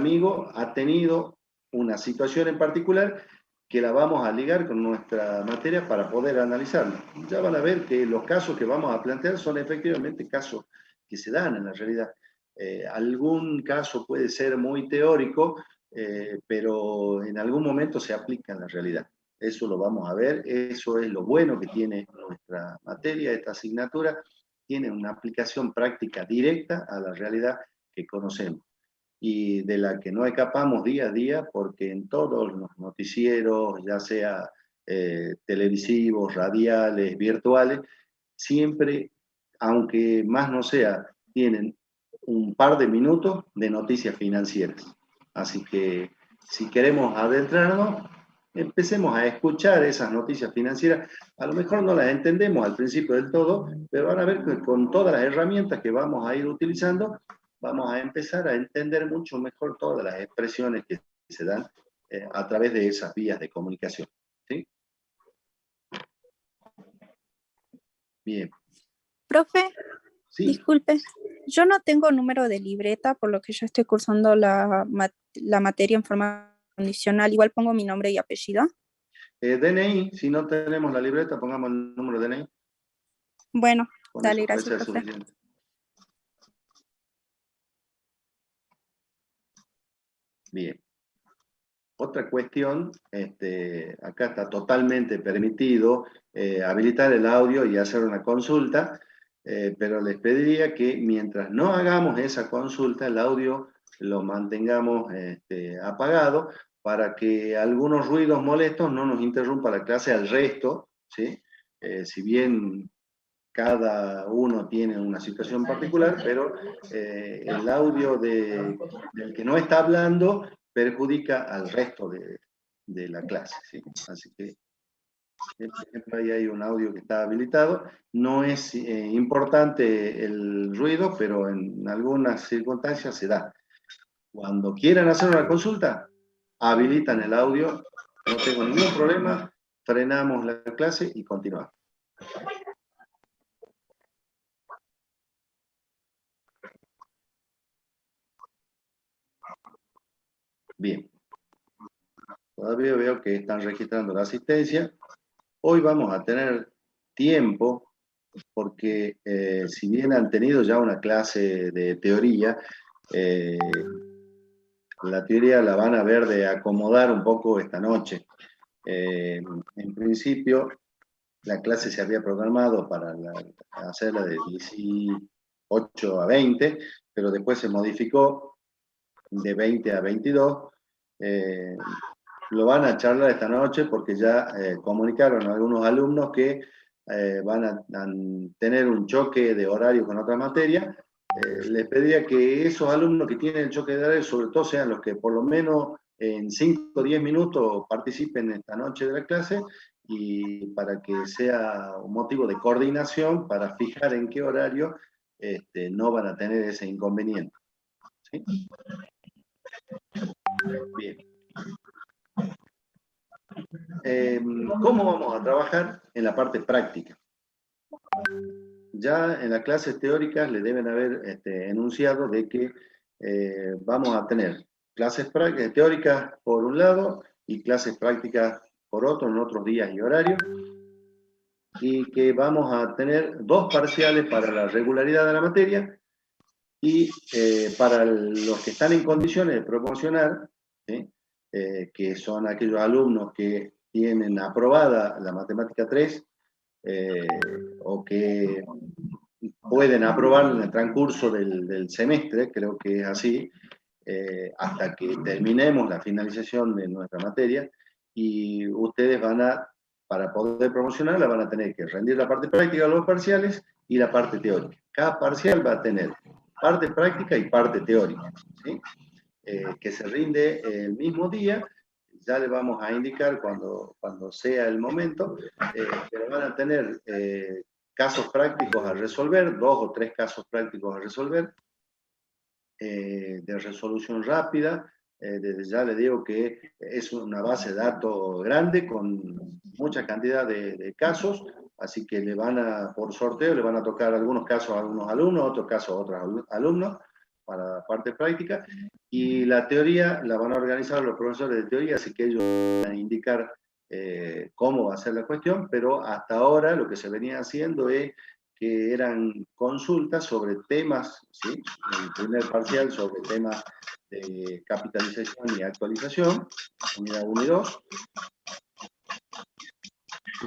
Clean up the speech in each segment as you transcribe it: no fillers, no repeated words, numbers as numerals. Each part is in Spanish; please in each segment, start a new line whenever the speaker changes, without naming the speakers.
amigo ha tenido una situación en particular que la vamos a ligar con nuestra materia para poder analizarla. Ya van a ver que los casos que vamos a plantear son efectivamente casos que se dan en la realidad. Algún caso puede ser muy teórico, pero en algún momento se aplica en la realidad. Eso lo vamos a ver, eso es lo bueno que tiene nuestra materia, esta asignatura, tiene una aplicación práctica directa a la realidad que conocemos y de la que no escapamos día a día porque en todos los noticieros, ya sea televisivos, radiales, virtuales, siempre, aunque más no sea, tienen un par de minutos de noticias financieras. Así que si queremos adentrarnos, empecemos a escuchar esas noticias financieras. A lo mejor no las entendemos al principio del todo, pero van a ver que con todas las herramientas que vamos a ir utilizando, vamos a empezar a entender mucho mejor todas las expresiones que se dan a través de esas vías de comunicación. ¿Sí? Bien.
Profe,
Sí.
disculpe, yo no tengo número de libreta, por lo que yo estoy cursando la materia en forma condicional. Igual pongo mi nombre y apellido.
DNI, si no tenemos la libreta, pongamos el número de DNI.
Bueno,
Con
dale,
eso
gracias,
puede ser
profe.
suficiente. Bien. Otra cuestión, acá está totalmente permitido habilitar el audio y hacer una consulta, pero les pediría que mientras no hagamos esa consulta, el audio lo mantengamos apagado para que algunos ruidos molestos no nos interrumpa la clase al resto, ¿sí? Si bien cada uno tiene una situación particular, pero el audio del que no está hablando perjudica al resto de la clase, ¿sí? Así que, por ejemplo, ahí hay un audio que está habilitado. No es importante el ruido, pero en algunas circunstancias se da. Cuando quieran hacer una consulta, habilitan el audio, no tengo ningún problema, frenamos la clase y continuamos. Bien. Todavía veo que están registrando la asistencia. Hoy vamos a tener tiempo porque si bien han tenido ya una clase de teoría, la teoría la van a ver de acomodar un poco esta noche. En principio, la clase se había programado para hacerla de 18 a 20, pero después se modificó de 20 a 22. Lo van a charlar esta noche porque ya comunicaron a algunos alumnos que van a tener un choque de horario con otra materia. Les pediría que esos alumnos que tienen el choque de horario, sobre todo sean los que por lo menos en 5 o 10 minutos participen esta noche de la clase y para que sea un motivo de coordinación para fijar en qué horario no van a tener ese inconveniente. ¿Sí? Bien. ¿Cómo vamos a trabajar en la parte práctica? Ya en las clases teóricas le deben haber enunciado de que vamos a tener clases teóricas por un lado y clases prácticas por otro en otros días y horarios, y que vamos a tener 2 parciales para la regularidad de la materia y para los que están en condiciones de promocionar, ¿sí? Que son aquellos alumnos que tienen aprobada la matemática 3 o que pueden aprobar en el transcurso del semestre, creo que es así, hasta que terminemos la finalización de nuestra materia, y ustedes van a, para poder promocionarla, van a tener que rendir la parte práctica de los parciales y la parte teórica. Cada parcial va a tener parte práctica y parte teórica, ¿sí? Que se rinde el mismo día. Ya le vamos a indicar cuando sea el momento, pero van a tener casos prácticos a resolver, 2 o 3 casos prácticos a resolver, de resolución rápida. Desde ya le digo que es una base de datos grande con mucha cantidad de casos, así que por sorteo le van a tocar algunos casos a algunos alumnos, otros casos a otros alumnos, para la parte práctica, y la teoría la van a organizar los profesores de teoría, así que ellos van a indicar cómo va a ser la cuestión, pero hasta ahora lo que se venía haciendo es que eran consultas sobre temas, ¿sí? El primer parcial sobre temas de capitalización y actualización, unidad 1 y 2,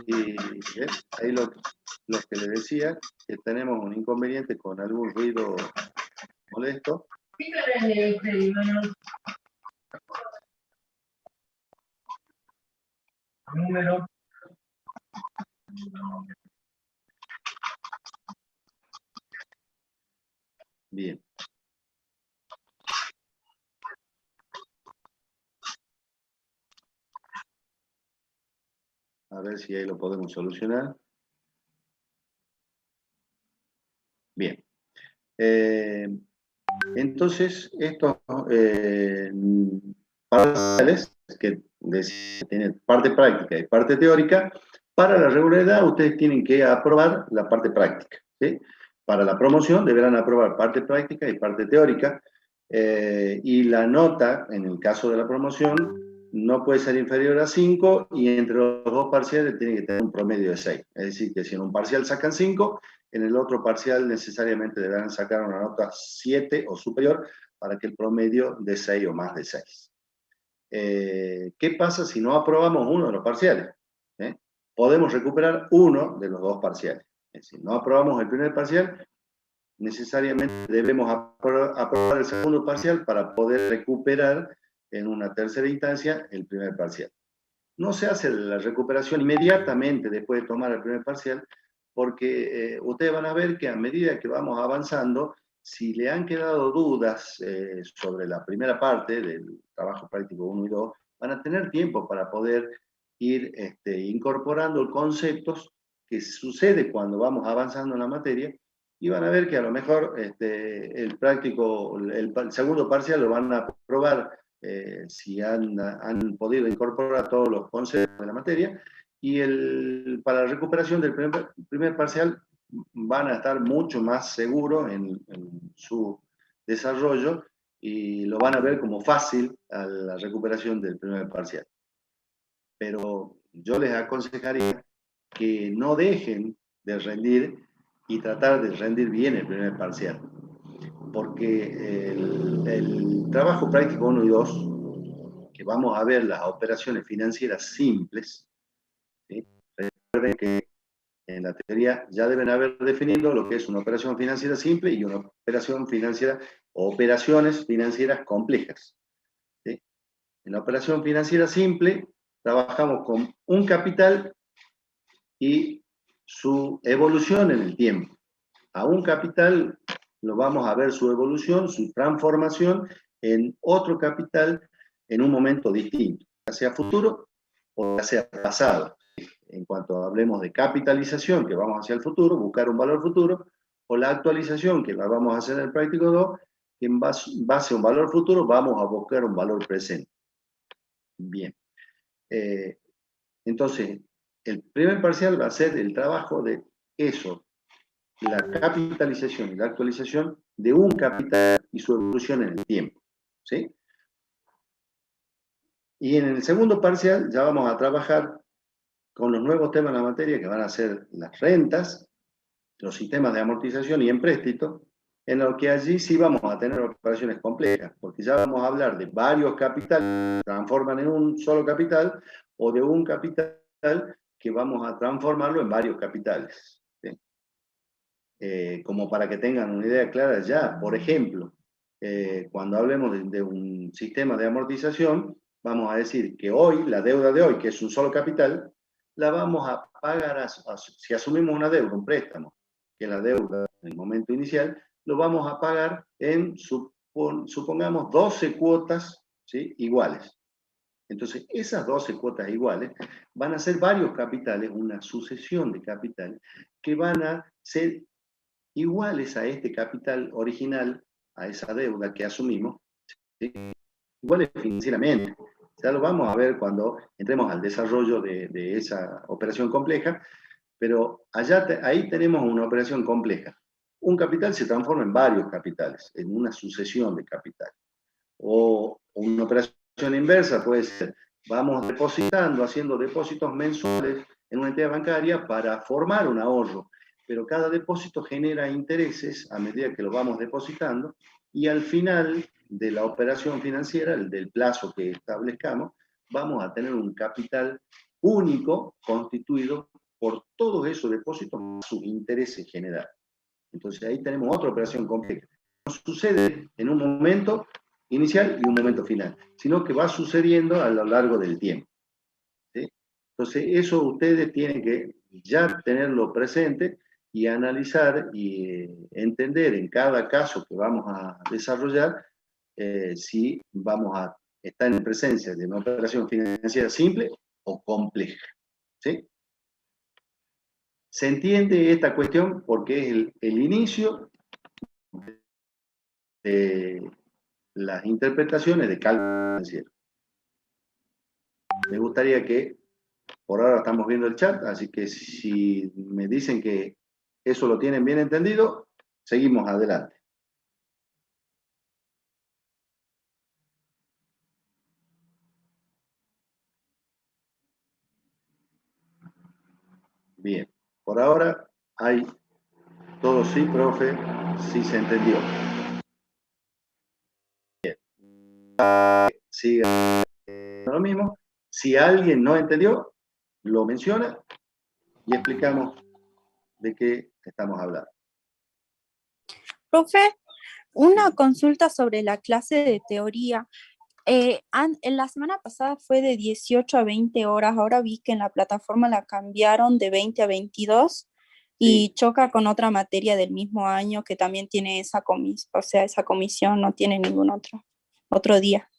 y ahí lo que les decía, que tenemos un inconveniente con algún ruido molesto. Número. Bien. A ver si ahí lo podemos solucionar. Bien. Entonces, estos parciales que tienen parte práctica y parte teórica, para la regularidad ustedes tienen que aprobar la parte práctica, ¿sí? Para la promoción deberán aprobar parte práctica y parte teórica, y la nota, en el caso de la promoción, no puede ser inferior a 5, y entre los dos parciales tiene que tener un promedio de 6. Es decir, que si en un parcial sacan 5, en el otro parcial necesariamente deberán sacar una nota 7 o superior para que el promedio de 6 o más de 6. ¿Qué pasa si no aprobamos uno de los parciales? Podemos recuperar uno de los dos parciales. Es decir, no aprobamos el primer parcial, necesariamente debemos aprobar el segundo parcial para poder recuperar en una tercera instancia el primer parcial. No se hace la recuperación inmediatamente después de tomar el primer parcial, porque ustedes van a ver que a medida que vamos avanzando, si le han quedado dudas sobre la primera parte del trabajo práctico 1 y 2, van a tener tiempo para poder ir incorporando conceptos que sucede cuando vamos avanzando en la materia, y van a ver que a lo mejor el práctico, el segundo parcial lo van a probar si han podido incorporar todos los conceptos de la materia, y para la recuperación del primer parcial van a estar mucho más seguros en su desarrollo, y lo van a ver como fácil a la recuperación del primer parcial. Pero yo les aconsejaría que no dejen de rendir y tratar de rendir bien el primer parcial, porque el trabajo práctico 1 y 2, que vamos a ver las operaciones financieras simples, ¿sí? Recuerden que en la teoría ya deben haber definido lo que es una operación financiera simple y una operación financiera o operaciones financieras complejas, ¿sí? En la operación financiera simple trabajamos con un capital y su evolución en el tiempo. A un capital lo vamos a ver su evolución, su transformación en otro capital en un momento distinto, ya sea futuro o ya sea pasado. En cuanto hablemos de capitalización, que vamos hacia el futuro, buscar un valor futuro, o la actualización, que la vamos a hacer en el práctico 2, que en base a un valor futuro vamos a buscar un valor presente. Bien. Entonces, el primer parcial va a ser el trabajo de eso, la capitalización y la actualización de un capital y su evolución en el tiempo, ¿sí? Y en el segundo parcial ya vamos a trabajar con los nuevos temas de la materia, que van a ser las rentas, los sistemas de amortización y empréstito, en lo que allí sí vamos a tener operaciones complejas, porque ya vamos a hablar de varios capitales que se transforman en un solo capital, o de un capital que vamos a transformarlo en varios capitales, ¿sí? Como para que tengan una idea clara ya. Por ejemplo, cuando hablemos de un sistema de amortización, vamos a decir que hoy, la deuda de hoy, que es un solo capital, la vamos a pagar, si asumimos una deuda, un préstamo, que es la deuda en el momento inicial, lo vamos a pagar en, supongamos, 12 cuotas, ¿sí?, iguales. Entonces, esas 12 cuotas iguales van a ser varios capitales, una sucesión de capitales, que van a ser iguales a este capital original, a esa deuda que asumimos, ¿sí?, iguales financieramente. Ya lo vamos a ver cuando entremos al desarrollo de esa operación compleja, pero ahí tenemos una operación compleja. un capital se transforma en varios capitales, en una sucesión de capitales. O una operación inversa puede ser, vamos depositando, haciendo depósitos mensuales en una entidad bancaria para formar un ahorro, pero cada depósito genera intereses a medida que lo vamos depositando, y al final de la operación financiera, del plazo que establezcamos, vamos a tener un capital único constituido por todos esos depósitos más sus intereses generados. Entonces ahí tenemos otra operación compleja. No sucede en un momento inicial y un momento final, sino que va sucediendo a lo largo del tiempo. ¿Sí? Entonces eso ustedes tienen que ya tenerlo presente y analizar y entender en cada caso que vamos a desarrollar si vamos a estar en presencia de una operación financiera simple o compleja. ¿Sí? Se entiende esta cuestión porque es el inicio de las interpretaciones de cálculo financiero. Me gustaría que, por ahora estamos viendo el chat, así que si me dicen que eso lo tienen bien entendido, seguimos adelante. Bien, por ahora hay todo sí, profe, sí se entendió. Bien, siga lo mismo. Si alguien no entendió, lo menciona y explicamos de qué estamos hablando.
Profe, una consulta sobre la clase de teoría. En la semana pasada fue de 18 a 20 horas, ahora vi que en la plataforma la cambiaron de 20 a 22 y
Sí,
choca con otra materia del mismo año que también tiene esa comisión, o sea, esa comisión no tiene ningún otro día.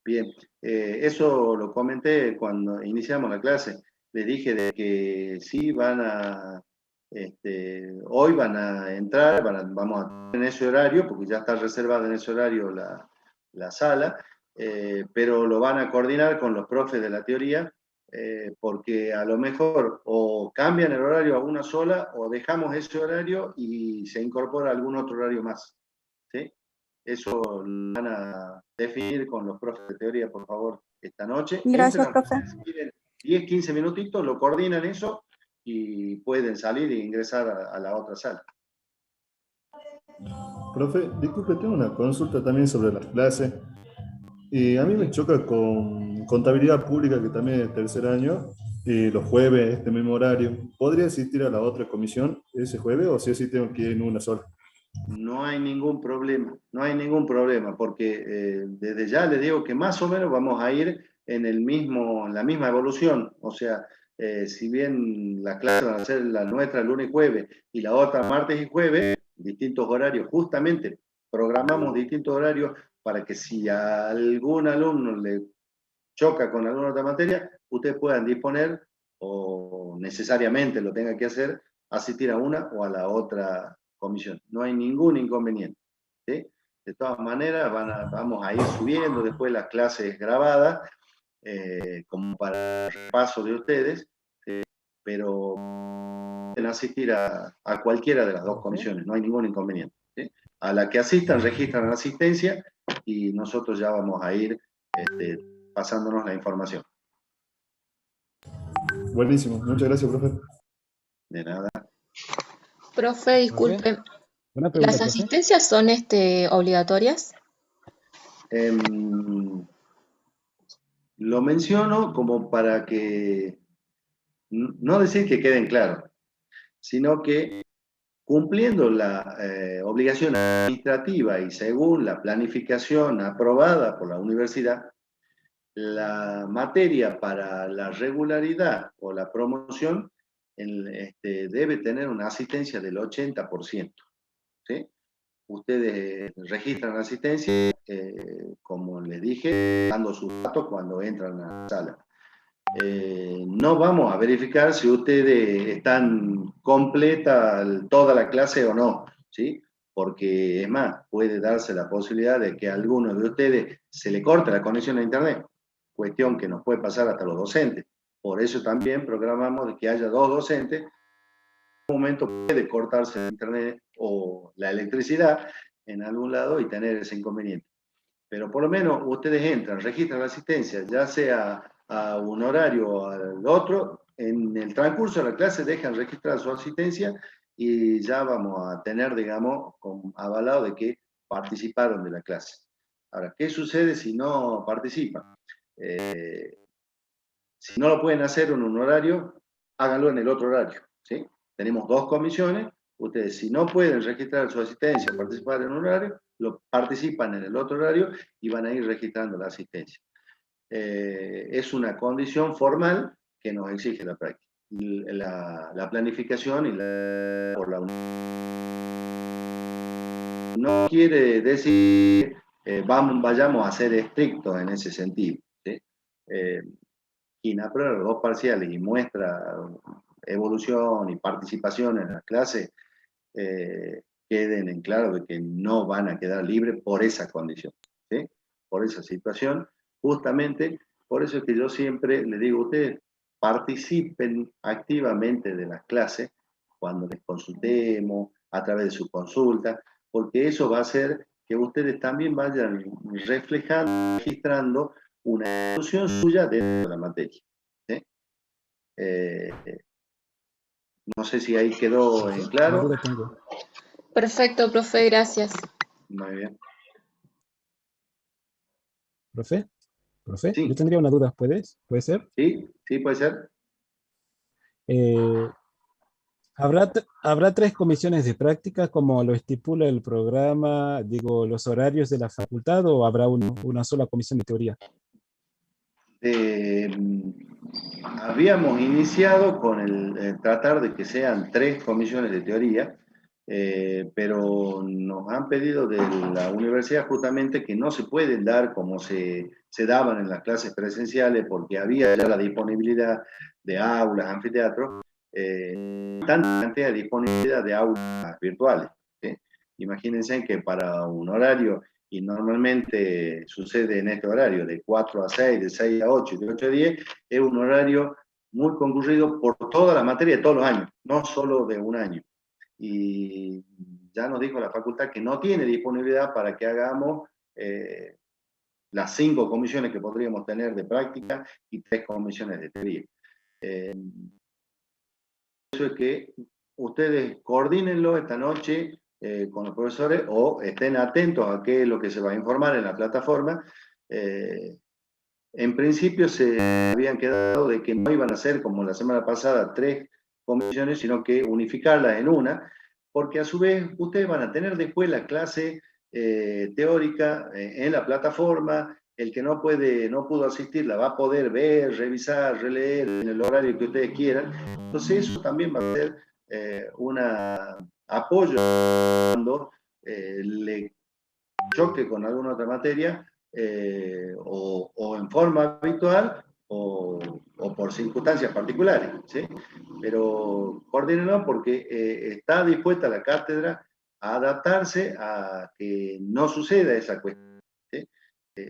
bien. Eso lo comenté cuando iniciamos la clase. Les dije de que sí van a, hoy van a entrar, vamos a tener en ese horario, porque ya está reservada en ese horario la sala, pero lo van a coordinar con los profes de la teoría, porque a lo mejor o cambian el horario a una sola o dejamos ese horario y se incorpora algún otro horario más. ¿Sí? Eso lo van a definir con los profes de teoría, por favor, esta noche.
Gracias,
Entran,
profe.
si quieren, 10, 15 minutitos, lo coordinan eso y pueden salir e ingresar a la otra sala.
Profe, disculpe, tengo una consulta también sobre las clases. Y a mí me choca con contabilidad pública, que también es tercer año, y los jueves, este mismo horario. ¿Podría asistir a la otra comisión ese jueves o si así tengo que ir en una sola?
No hay ningún problema, no hay ningún problema, porque desde ya les digo que más o menos vamos a ir en la misma evolución. O sea, si bien las clases van a ser la nuestra lunes y jueves y la otra martes y jueves, distintos horarios, justamente programamos distintos horarios para que si a algún alumno le choca con alguna otra materia, ustedes puedan disponer o necesariamente lo tengan que hacer, asistir a una o a la otra comisión. No hay ningún inconveniente. ¿Sí? De todas maneras, vamos a ir subiendo después las clases grabadas, como para el repaso de ustedes, pero pueden asistir a cualquiera de las dos comisiones, no hay ningún inconveniente. ¿Sí? A la que asistan, registran asistencia y nosotros ya vamos a ir pasándonos la información.
Buenísimo, muchas gracias, profe.
De nada.
Profe, disculpe,
Una pregunta,
¿las
profe.
asistencias son obligatorias?
Lo menciono como para que, no decir que queden claros, sino que cumpliendo la obligación administrativa y según la planificación aprobada por la universidad, la materia para la regularidad o la promoción debe tener una asistencia del 80%. ¿Sí? Ustedes registran la asistencia, como les dije, dando sus datos cuando entran a la sala. No vamos a verificar si ustedes están completa toda la clase o no, ¿sí? Porque es más, puede darse la posibilidad de que a alguno de ustedes se le corte la conexión a internet, cuestión que nos puede pasar hasta los docentes. Por eso también programamos que haya dos docentes momento puede cortarse el internet o la electricidad en algún lado y tener ese inconveniente. Pero por lo menos ustedes entran, registran la asistencia, ya sea a un horario o al otro, en el transcurso de la clase dejan registrar su asistencia y ya vamos a tener, digamos, avalado de que participaron de la clase. Ahora, ¿qué sucede si no participan? Si no lo pueden hacer en un horario, háganlo en el otro horario, ¿sí? Tenemos dos comisiones, ustedes si no pueden registrar su asistencia o participar en un horario, lo participan en el otro horario y van a ir registrando la asistencia. Es una condición formal que nos exige la práctica, la planificación y por la no quiere decir vayamos a ser estrictos en ese sentido, ¿sí? Quien aprueba los dos parciales y muestra evolución y participación en las clases, queden en claro de que no van a quedar libres por esa condición, ¿sí? Por esa situación. Justamente, por eso es que yo siempre le digo a ustedes, participen activamente de las clases cuando les consultemos, a través de su consulta, porque eso va a hacer que ustedes también vayan reflejando, registrando una evolución suya dentro de la materia, ¿sí? No sé si ahí quedó en
Una
claro.
duda tengo.
Perfecto, profe, gracias.
Muy bien.
¿Profe? ¿Profe? Yo
Sí,
tendría una duda, ¿puede ser?
sí, sí puede ser.
Eh, ¿habrá tres comisiones de práctica como lo estipula el programa, digo, los horarios de la facultad, o habrá una sola comisión de teoría?
Habíamos iniciado con el tratar de que sean 3 comisiones de teoría, pero nos han pedido de la universidad justamente que no se pueden dar como se daban en las clases presenciales porque había ya la disponibilidad de aulas, anfiteatros, tanta cantidad de disponibilidad de aulas virtuales, ¿sí? Imagínense que para un horario, y normalmente sucede en este horario, de 4 a 6, de 6 a 8, de 8 a 10, es un horario muy concurrido por toda la materia de todos los años, no solo de un año. Y ya nos dijo la facultad que no tiene disponibilidad para que hagamos las 5 comisiones que podríamos tener de práctica y 3 comisiones de teoría. Eso es que ustedes coordínenlo esta noche con los profesores o estén atentos a qué es lo que se va a informar en la plataforma. En principio se habían quedado de que no iban a ser como la semana pasada 3 comisiones, sino que unificarlas en una, porque a su vez ustedes van a tener después la clase teórica en la plataforma. El que no pudo asistir la va a poder ver, revisar, releer en el horario que ustedes quieran. Entonces eso también va a ser un apoyo cuando le choque con alguna otra materia, o en forma habitual o por circunstancias particulares, ¿sí? Pero coordínenlo porque está dispuesta la cátedra a adaptarse a que no suceda esa cuestión, ¿sí?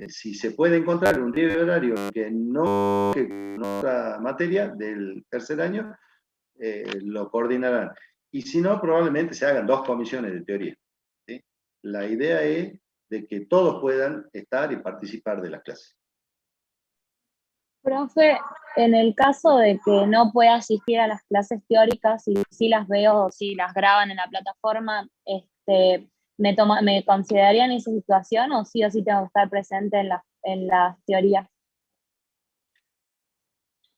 Si se puede encontrar un día de horario que no que en otra materia del tercer año, lo coordinarán. Y si no, probablemente se hagan 2 comisiones de teoría, ¿sí? La idea es de que todos puedan estar y participar de las clases.
Profe, en el caso de que no pueda asistir a las clases teóricas y si las veo o si las graban en la plataforma, ¿me considerarían esa situación o sí tengo que estar presente en las teorías?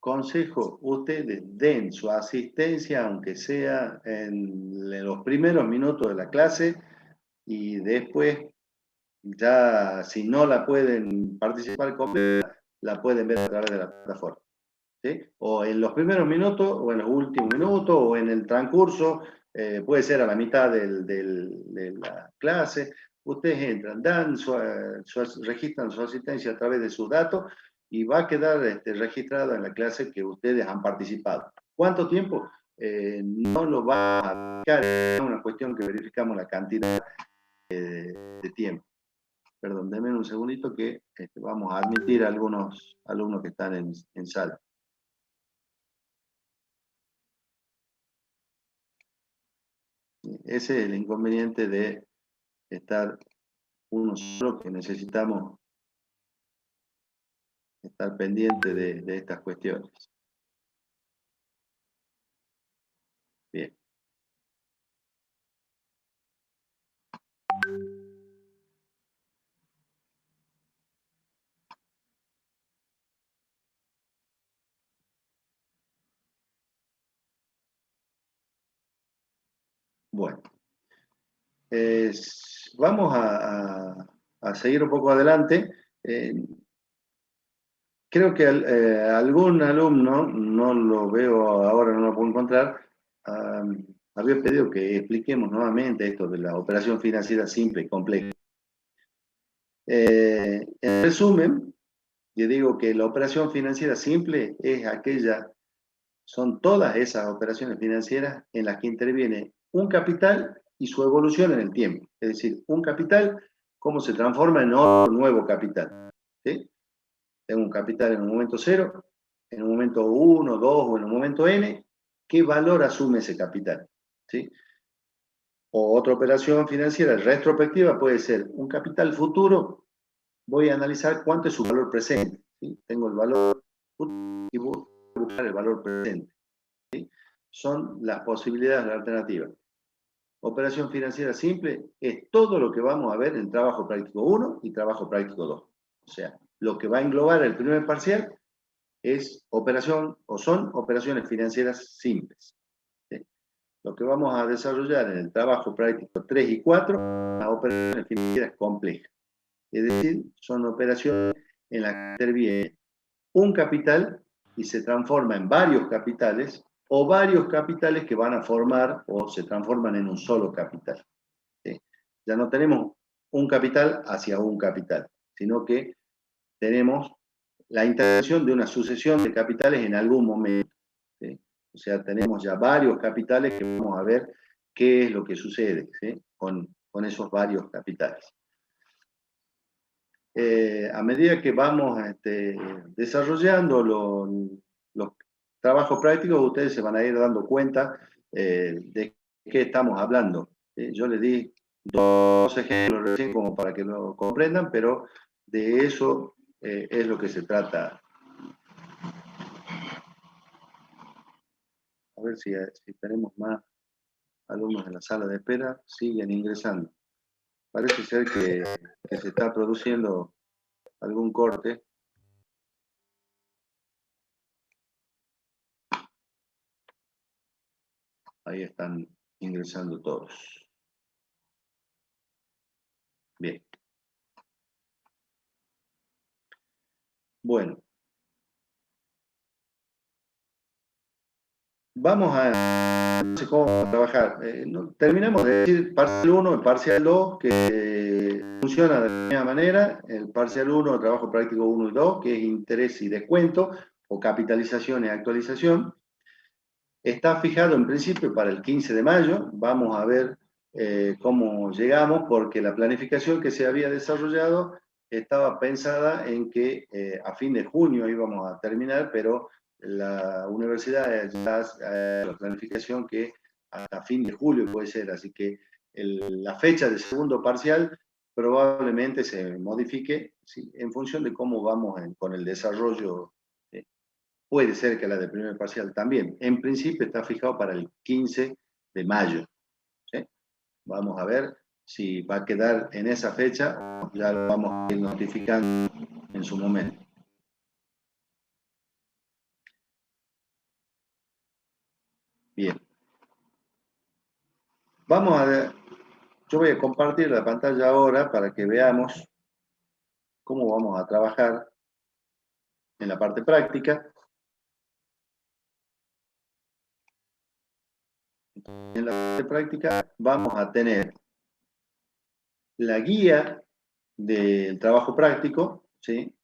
Consejo, ustedes den su asistencia, aunque sea en los primeros minutos de la clase, y después, ya si no la pueden participar completa, la pueden ver a través de la plataforma, ¿sí? O en los primeros minutos, o en los últimos minutos, o en el transcurso, puede ser a la mitad de la clase. Ustedes entran, registran su asistencia a través de sus datos y va a quedar registrado en la clase que ustedes han participado. ¿Cuánto tiempo? No lo va a aplicar, es una cuestión que verificamos la cantidad de tiempo. Perdón, denme un segundito que vamos a admitir a algunos alumnos que están en, sala. Ese es el inconveniente de estar uno solo, que necesitamos estar pendiente de estas cuestiones. Bien. Bueno. Vamos a seguir un poco adelante. Creo que algún alumno, no lo veo ahora, no lo puedo encontrar, había pedido que expliquemos nuevamente esto de la operación financiera simple y compleja. En resumen, yo digo que la operación financiera simple es aquella, son todas esas operaciones financieras en las que interviene un capital y su evolución en el tiempo. Es decir, un capital, cómo se transforma en otro nuevo capital. ¿Sí? Tengo un capital en un momento 0, en un momento 1, 2 o en un momento n, ¿qué valor asume ese capital? ¿Sí? O otra operación financiera retrospectiva puede ser un capital futuro, voy a analizar cuánto es su valor presente. ¿Sí? Tengo el valor futuro y voy a buscar el valor presente. ¿Sí? Son las posibilidades de la alternativa. Operación financiera simple es todo lo que vamos a ver en trabajo práctico 1 y trabajo práctico 2. O sea, lo que va a englobar el primer parcial es operación o son operaciones financieras simples. ¿Sí? Lo que vamos a desarrollar en el trabajo práctico 3 y 4 son las operaciones financieras complejas. Es decir, son operaciones en las que interviene un capital y se transforma en varios capitales, o varios capitales que van a formar o se transforman en un solo capital. ¿Sí? Ya no tenemos un capital hacia un capital, sino que tenemos la intervención de una sucesión de capitales en algún momento. ¿Sí? O sea, tenemos ya varios capitales que vamos a ver qué es lo que sucede, ¿sí? con esos varios capitales. A medida que vamos desarrollando los trabajos prácticos, ustedes se van a ir dando cuenta de qué estamos hablando. Yo les di dos ejemplos recién como para que lo comprendan, pero de eso es lo que se trata. A ver si tenemos más alumnos en la sala de espera. Siguen ingresando. Parece ser que se está produciendo algún corte. Ahí están ingresando todos. Bien. Bueno. Vamos a no sé cómo trabajar. Terminamos de decir parcial 1 y parcial 2, que funciona de la misma manera. El parcial 1, trabajo práctico 1 y 2, que es interés y descuento, o capitalización y actualización. Está fijado en principio para el 15 de mayo. Vamos a ver cómo llegamos, porque la planificación que se había desarrollado estaba pensada en que a fin de junio íbamos a terminar, pero la universidad ya hace la planificación que hasta fin de julio puede ser, así que la fecha del segundo parcial probablemente se modifique, ¿sí? En función de cómo vamos con el desarrollo. Puede ser que la del primer parcial también. En principio está fijado para el 15 de mayo. ¿Sí? Vamos a ver si va a quedar en esa fecha, ya lo vamos a ir notificando en su momento. Bien. Vamos a ver, yo voy a compartir la pantalla ahora para que veamos cómo vamos a trabajar en la parte práctica. En la parte práctica vamos a tener la guía del trabajo práctico, ¿sí?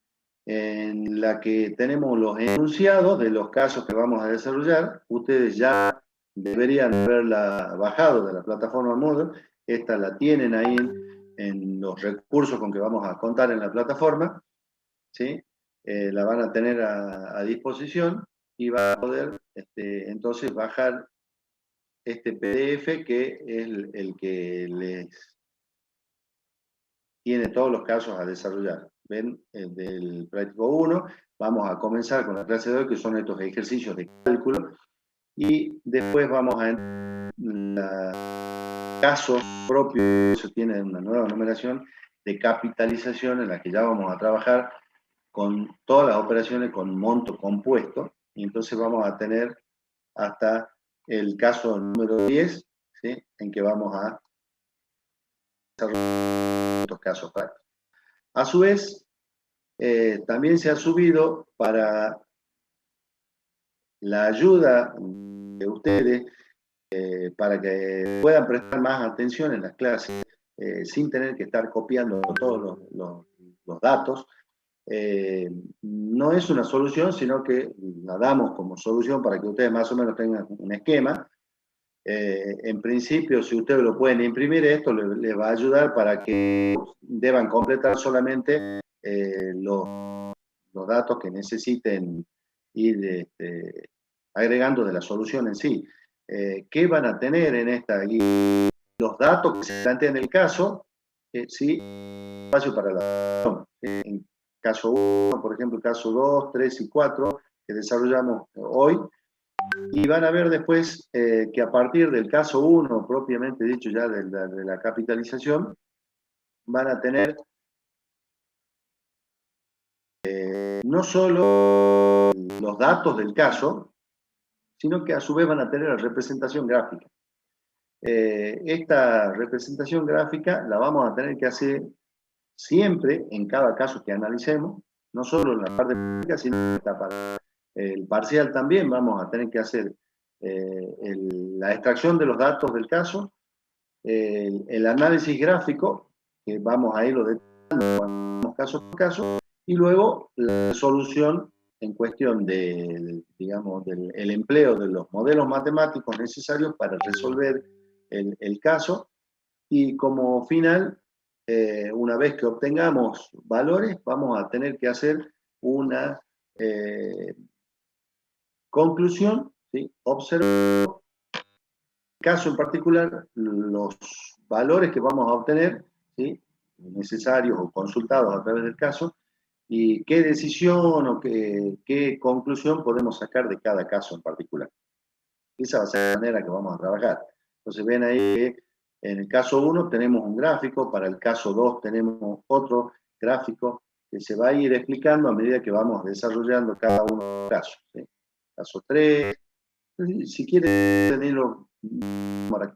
En la que tenemos los enunciados de los casos que vamos a desarrollar. Ustedes ya deberían haberla bajado de la plataforma Moodle. Esta la tienen ahí en los recursos con que vamos a contar en la plataforma, ¿sí? La van a tener a disposición y van a poder entonces bajar este PDF que es el que les tiene todos los casos a desarrollar. Ven, del práctico 1, vamos a comenzar con la clase de hoy, que son estos ejercicios de cálculo, y después vamos a entrar en casos propios, eso tiene una nueva numeración de capitalización en la que ya vamos a trabajar con todas las operaciones con monto compuesto, y entonces vamos a tener hasta el caso número 10, ¿sí? En que vamos a desarrollar estos casos prácticos. A su vez, también se ha subido para la ayuda de ustedes, para que puedan prestar más atención en las clases, sin tener que estar copiando todos los datos. No es una solución, sino que la damos como solución para que ustedes más o menos tengan un esquema. En principio, si ustedes lo pueden imprimir, esto les va a ayudar para que deban completar solamente los datos que necesiten ir agregando de la solución en sí. ¿Qué van a tener en esta guía? Los datos que se plantean en el caso, sí, espacio para la en caso 1, por ejemplo, caso 2, 3 y 4, que desarrollamos hoy. Y van a ver después que a partir del caso 1, propiamente dicho ya de la capitalización, van a tener no solo los datos del caso, sino que a su vez van a tener la representación gráfica. Esta representación gráfica la vamos a tener que hacer siempre en cada caso que analicemos, no solo en la parte práctica, sino en esta parte. El parcial también vamos a tener que hacer la extracción de los datos del caso, el análisis gráfico, que vamos a irlo detallando caso por caso, y luego la solución en cuestión digamos, del empleo de los modelos matemáticos necesarios para resolver el caso, y como final, una vez que obtengamos valores, vamos a tener que hacer una conclusión, ¿sí? Observando el caso en particular, los valores que vamos a obtener, ¿sí? Necesarios o consultados a través del caso, y qué decisión o qué conclusión podemos sacar de cada caso en particular. Esa va a ser la manera que vamos a trabajar. Entonces ven ahí que en el caso 1 tenemos un gráfico, para el caso 2 tenemos otro gráfico que se va a ir explicando a medida que vamos desarrollando cada uno de los casos, ¿sí? Caso 3, si quieren tenerlo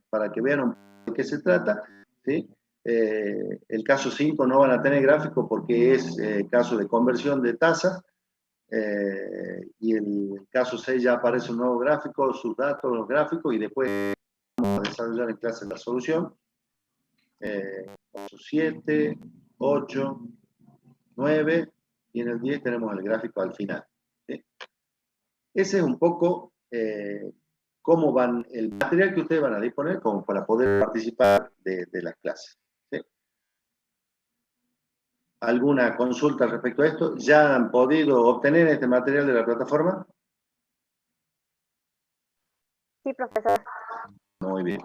para que vean de qué se trata, ¿sí? El caso 5 no van a tener gráfico porque es caso de conversión de tasas, y el caso 6 ya aparece un nuevo gráfico, sus datos, los gráficos, y después vamos a desarrollar en clase la solución. Caso 7, 8, 9, y en el 10 tenemos el gráfico al final, ¿sí? Ese es un poco cómo van, el material que ustedes van a disponer como para poder participar de las clases, ¿sí? ¿Alguna consulta respecto a esto? ¿Ya han podido obtener este material de la plataforma?
Sí, profesor.
Muy bien.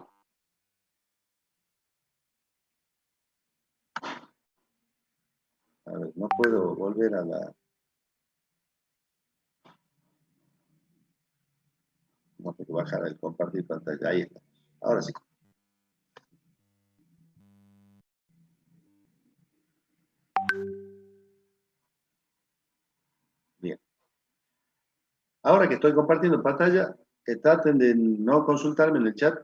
A ver, no puedo volver a la... No, tengo que bajar el compartir pantalla. Ahí está. Ahora sí. Bien. Ahora que estoy compartiendo pantalla, traten de no consultarme en el chat,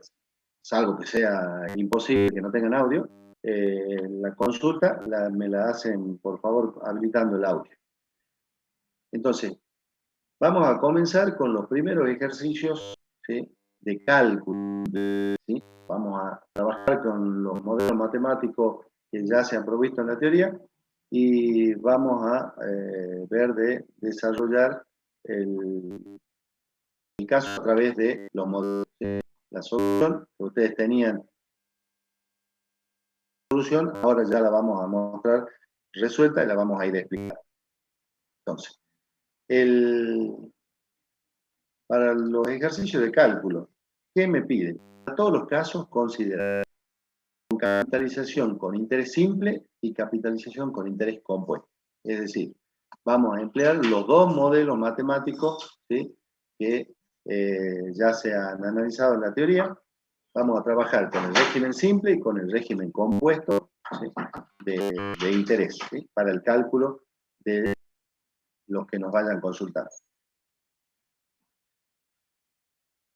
salvo que sea imposible que no tengan audio. La consulta me la hacen, por favor, habilitando el audio. Entonces, vamos a comenzar con los primeros ejercicios, ¿sí? De cálculo, ¿sí? Vamos a trabajar con los modelos matemáticos que ya se han provisto en la teoría, y vamos a ver de desarrollar el caso a través de los modelos. La solución que ustedes tenían, ahora ya la vamos a mostrar resuelta y la vamos a ir explicando. Entonces, para los ejercicios de cálculo, ¿Qué me piden? A todos los casos considerar capitalización con interés simple y capitalización con interés compuesto. Es decir, vamos a emplear los dos modelos matemáticos, ¿sí?, que ya se han analizado en la teoría. Vamos a trabajar con el régimen simple y con el régimen compuesto, ¿sí?, de interés, ¿sí?, para el cálculo de los que nos vayan consultando.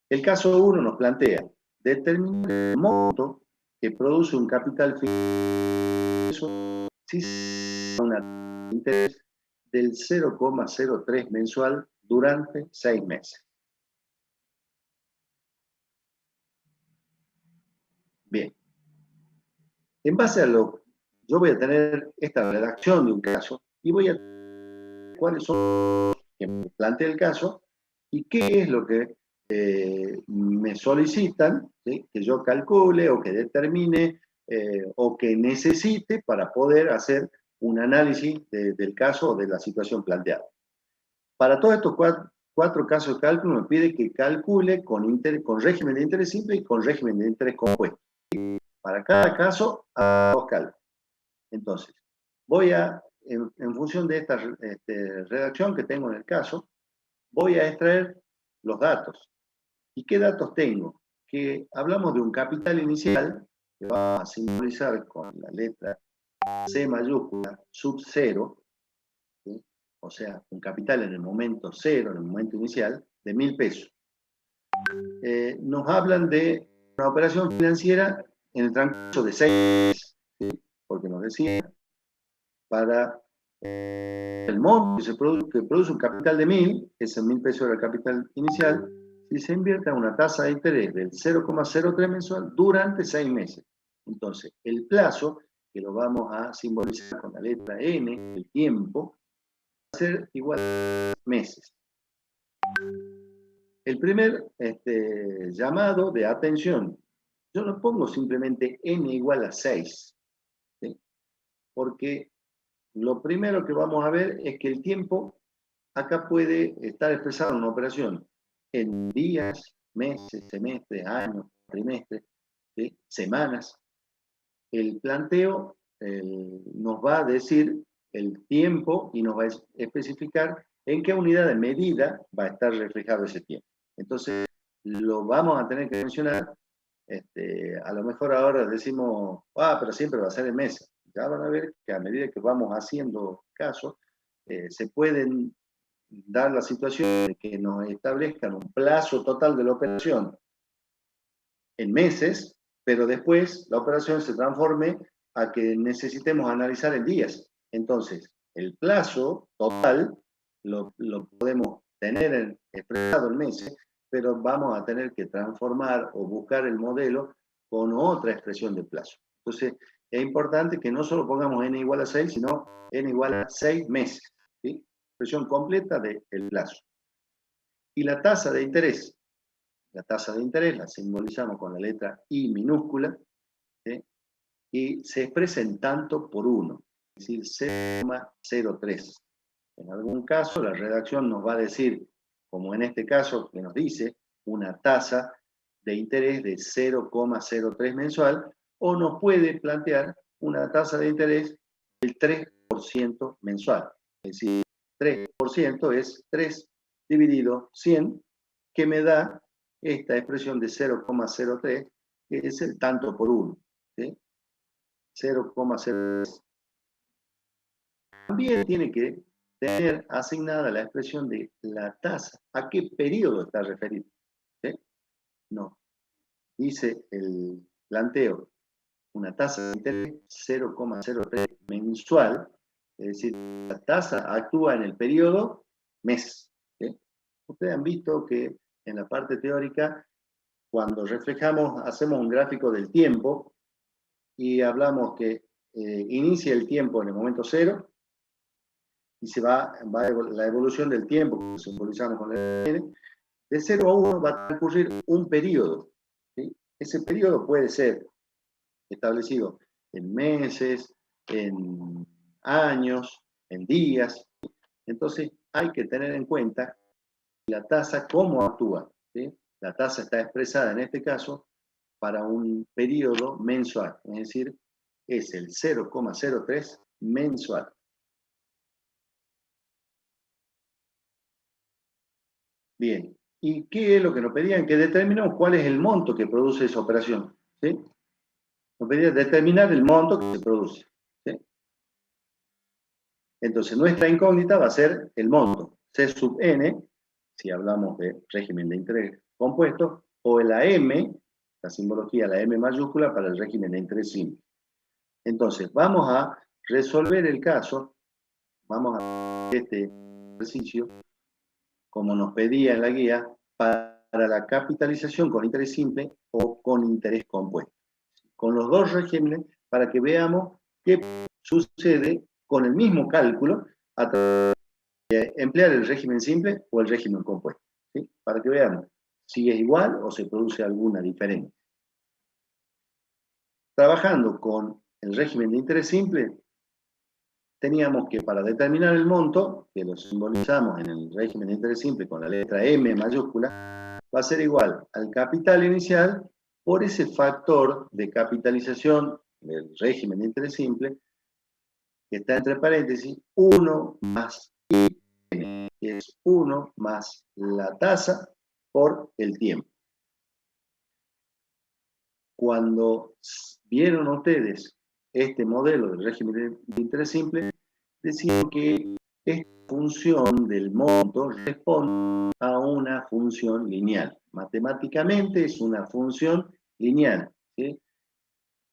El caso 1 nos plantea determinar el monto que produce un capital fijo si se da una interés del 0,03 mensual durante 6 meses. Bien. En base a yo voy a tener esta redacción de un caso y voy a ver cuáles son los que me plantea el caso y qué es lo que me solicitan, ¿sí?, que yo calcule o que determine o que necesite para poder hacer un análisis del caso o de la situación planteada. Para todos estos cuatro casos de cálculo me pide que calcule con régimen de interés simple y con régimen de interés compuesto. Para cada caso, hago dos cálculos. Entonces, voy a, en función de esta redacción que tengo en el caso, voy a extraer los datos. ¿Y qué datos tengo? Que hablamos de un capital inicial, que va a simbolizar con la letra C mayúscula sub 0, ¿sí?, o sea, un capital en el momento 0, en el momento inicial, de 1.000 pesos. Nos hablan de una operación financiera en el transcurso de 6 meses, ¿sí?, porque nos decía, para el monto que produce un capital de 1.000, que es 1.000 pesos del capital inicial, si se invierte a una tasa de interés del 0,03 mensual durante 6 meses. Entonces, el plazo, que lo vamos a simbolizar con la letra N, el tiempo, va a ser igual a meses. El primer llamado de atención, yo no pongo simplemente N igual a 6, ¿sí?, porque lo primero que vamos a ver es que el tiempo acá puede estar expresado en una operación en días, meses, semestres, años, trimestres, ¿sí?, semanas. El planteo nos va a decir el tiempo y nos va a especificar en qué unidad de medida va a estar reflejado ese tiempo. Entonces, lo vamos a tener que mencionar. A lo mejor ahora decimos, pero siempre va a ser en meses. Ya van a ver que a medida que vamos haciendo caso, se pueden dar la situación de que nos establezcan un plazo total de la operación en meses, pero después la operación se transforme a que necesitemos analizar en días. Entonces, el plazo total lo podemos tener expresado en meses, pero vamos a tener que transformar o buscar el modelo con otra expresión de plazo. Entonces, es importante que no solo pongamos n igual a 6, sino n igual a 6 meses, ¿sí?, expresión completa del plazo. Y la tasa de interés. La tasa de interés la simbolizamos con la letra I minúscula, ¿sí?, y se expresa en tanto por 1, es decir, 0,03. En algún caso, la redacción nos va a decir, como en este caso que nos dice, una tasa de interés de 0,03 mensual, o nos puede plantear una tasa de interés del 3% mensual. Es decir, 3% es 3 dividido 100, que me da esta expresión de 0,03, que es el tanto por 1, ¿sí? 0,03. También tiene que tener asignada la expresión de la tasa. ¿A qué periodo está referido? ¿Sí? No. Dice el planteo una tasa de interés 0,03 mensual, es decir, la tasa actúa en el periodo mes. ¿Sí? Ustedes han visto que en la parte teórica, cuando reflejamos, hacemos un gráfico del tiempo y hablamos que inicia el tiempo en el momento 0 y se va la evolución del tiempo, que simbolizamos con la N, de 0 a 1 va a transcurrir un periodo. ¿Sí? Ese periodo puede ser establecido en meses, en años, en días. Entonces hay que tener en cuenta la tasa, cómo actúa. ¿Sí? La tasa está expresada en este caso para un periodo mensual, es decir, es el 0,03 mensual. Bien, ¿y qué es lo que nos pedían? Que determinemos cuál es el monto que produce esa operación, ¿sí? Nos pedían determinar el monto que se produce, ¿sí? Entonces, nuestra incógnita va a ser el monto, C sub n, si hablamos de régimen de interés compuesto, o la M, la simbología, la M mayúscula, para el régimen de interés simple. Entonces, vamos a resolver el caso, vamos a hacer este ejercicio, como nos pedía en la guía, para la capitalización con interés simple o con interés compuesto. Con los dos regímenes, para que veamos qué sucede con el mismo cálculo a través de emplear el régimen simple o el régimen compuesto, ¿sí? Para que veamos si es igual o se produce alguna diferencia. Trabajando con el régimen de interés simple, teníamos que para determinar el monto, que lo simbolizamos en el régimen de interés simple con la letra M mayúscula, va a ser igual al capital inicial por ese factor de capitalización del régimen de interés simple, que está entre paréntesis, 1 más I, que es 1 más la tasa por el tiempo. Cuando vieron ustedes este modelo del régimen de interés simple, decían que esta función del monto responde a una función lineal. Matemáticamente es una función lineal, ¿sí?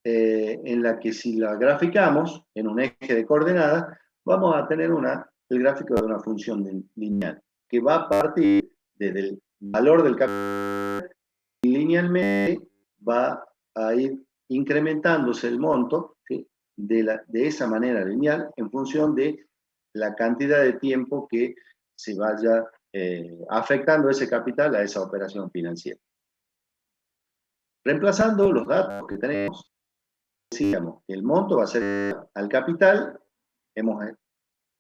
En la que si la graficamos en un eje de coordenadas, vamos a tener el gráfico de una función lineal, que va a partir desde el valor del capital y linealmente va a ir incrementándose el monto, ¿sí? de esa manera lineal en función de la cantidad de tiempo que se vaya afectando ese capital a esa operación financiera. Reemplazando los datos que tenemos, decíamos que el monto va a ser al capital, hemos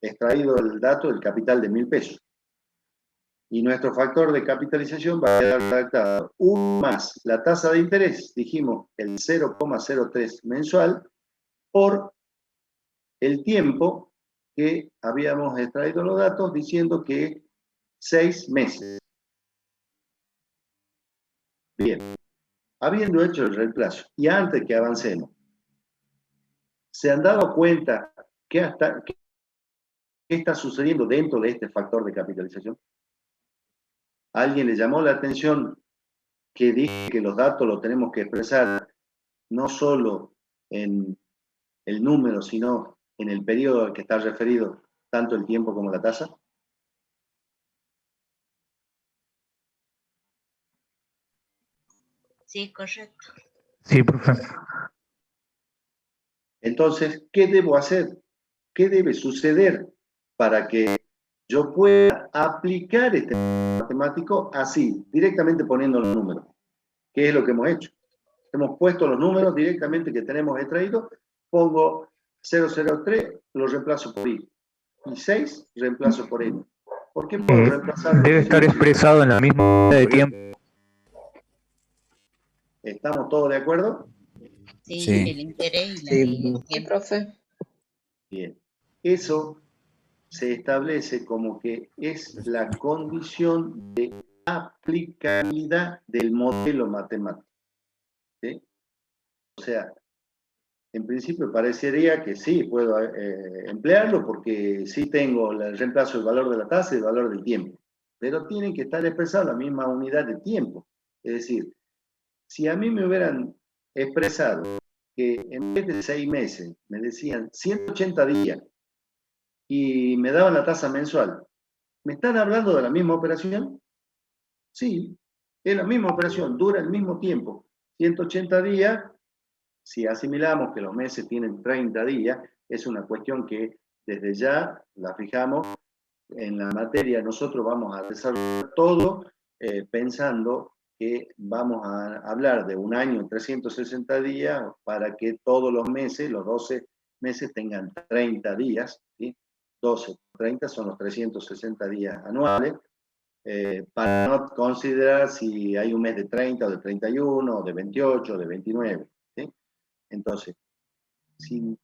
extraído el dato del capital de 1.000 pesos. Y nuestro factor de capitalización va a quedar redactado 1 más la tasa de interés, dijimos el 0,03 mensual, por el tiempo que habíamos extraído los datos diciendo que 6 meses. Bien, habiendo hecho el reemplazo y antes que avancemos, ¿se han dado cuenta qué está sucediendo dentro de este factor de capitalización? ¿A alguien le llamó la atención que dije que los datos los tenemos que expresar no solo en el número, sino en el periodo al que está referido tanto el tiempo como la tasa?
Sí, correcto.
Sí, profe.
Entonces, ¿qué debo hacer? ¿Qué debe suceder para que yo pueda aplicar este matemático así, directamente poniendo los números? ¿Qué es lo que hemos hecho? Hemos puesto los números directamente que tenemos extraídos, pongo 003, lo reemplazo por I, y 6 reemplazo por N. ¿Por qué puedo reemplazar?
Debe estar expresado en la misma unidad de tiempo.
¿Estamos todos de acuerdo?
Sí,
Sí.
el interés y la
Sí, profe.
Bien. Eso se establece como que es la condición de aplicabilidad del modelo matemático, ¿sí? O sea, en principio parecería que sí, puedo emplearlo porque sí tengo el reemplazo del valor de la tasa y el valor del tiempo, pero tienen que estar expresados en la misma unidad de tiempo. Es decir, si a mí me hubieran expresado que en vez de 6 meses me decían 180 días y me daban la tasa mensual, ¿me están hablando de la misma operación? Sí, es la misma operación, dura el mismo tiempo, 180 días. Si asimilamos que los meses tienen 30 días, es una cuestión que desde ya la fijamos en la materia. Nosotros vamos a desarrollar todo pensando que vamos a hablar de un año, 360 días, para que todos los meses, los 12 meses, tengan 30 días, ¿sí? 12 por 30 son los 360 días anuales. para no considerar si hay un mes de 30 o de 31 o de 28 o de 29. ¿Sí? Entonces, si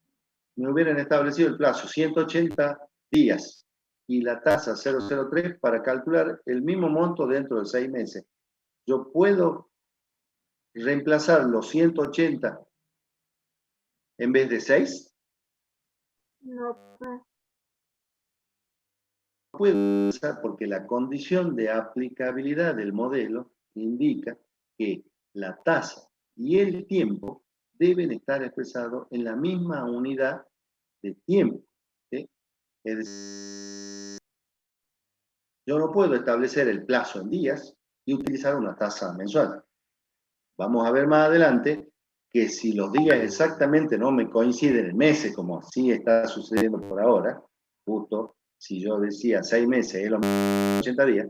me hubieran establecido el plazo 180 días y la tasa 0,03 para calcular el mismo monto dentro de 6 meses, yo puedo reemplazar los 180 en vez de 6.
No,
Puedo usar porque la condición de aplicabilidad del modelo indica que la tasa y el tiempo deben estar expresados en la misma unidad de tiempo. ¿Sí? Es decir, yo no puedo establecer el plazo en días y utilizar una tasa mensual. Vamos a ver más adelante que si los días exactamente no me coinciden en meses, como sí está sucediendo por ahora, justo si yo decía 6 meses es lo mismo 80 días,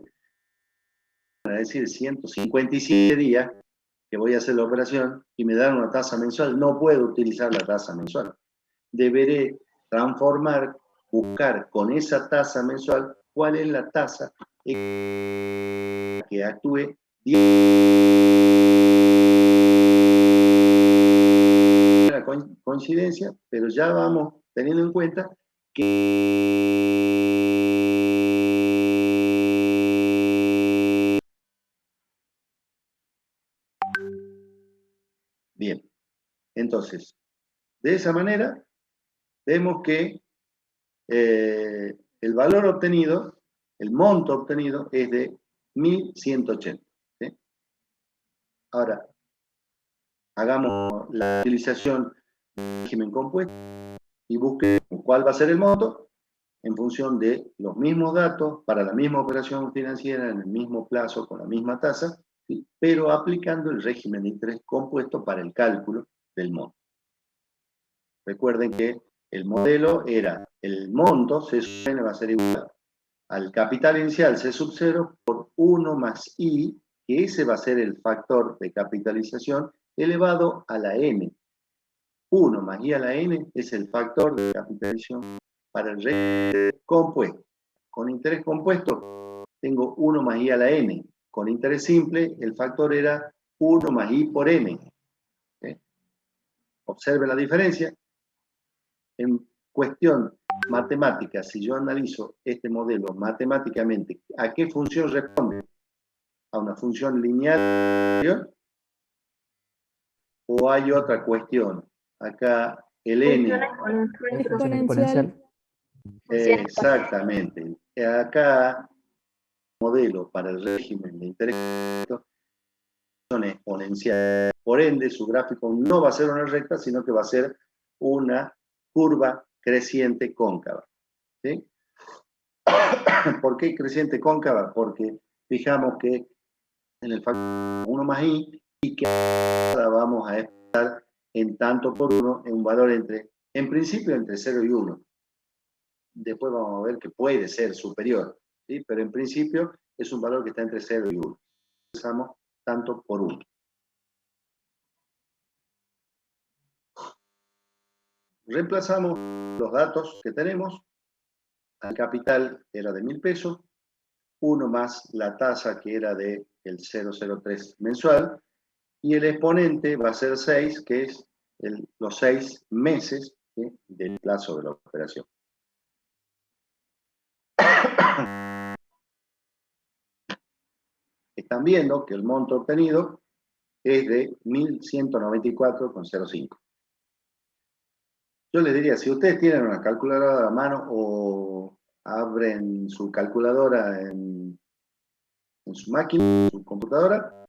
van a decir 157 días que voy a hacer la operación y me dan una tasa mensual, no puedo utilizar la tasa mensual. Deberé transformar, buscar con esa tasa mensual cuál es la tasa que actúe la coincidencia, pero ya vamos teniendo en cuenta que bien, entonces, de esa manera vemos que el valor obtenido, el monto obtenido es de 1180. ¿Sí? Ahora, hagamos la utilización del régimen compuesto y busquemos cuál va a ser el monto en función de los mismos datos para la misma operación financiera en el mismo plazo con la misma tasa, ¿sí? Pero aplicando el régimen de interés compuesto para el cálculo del monto. Recuerden que el modelo era el monto C sub n va a ser igual al capital inicial C sub 0 por 1 más I, que ese va a ser el factor de capitalización elevado a la n. 1 más I a la n es el factor de capitalización para el régimen compuesto. Con interés compuesto tengo 1 más I a la n. Con interés simple el factor era 1 más I por n. ¿Sí? Observen la diferencia. En cuestión matemática, si yo analizo este modelo matemáticamente, ¿a qué función responde? ¿A una función lineal? ¿O hay otra cuestión? Acá el n.
Exponencial.
Exactamente. Acá, modelo para el régimen de interés son exponencial. Por ende, su gráfico no va a ser una recta, sino que va a ser una curva creciente cóncava. ¿Sí? ¿Por qué creciente cóncava? Porque fijamos que en el factor 1 más i y que ahora vamos a estar en tanto por 1 en un valor en principio entre 0 y 1. Después vamos a ver que puede ser superior, ¿sí? Pero en principio es un valor que está entre 0 y 1. Empezamos tanto por 1. Reemplazamos los datos que tenemos. El capital era de 1.000 pesos, 1 más la tasa que era del 0,03 mensual, y el exponente va a ser 6, que es los 6 meses, ¿sí? Del plazo de la operación. Están viendo que el monto obtenido es de 1.194,05. Yo les diría, si ustedes tienen una calculadora a mano o abren su calculadora en su máquina, en su computadora,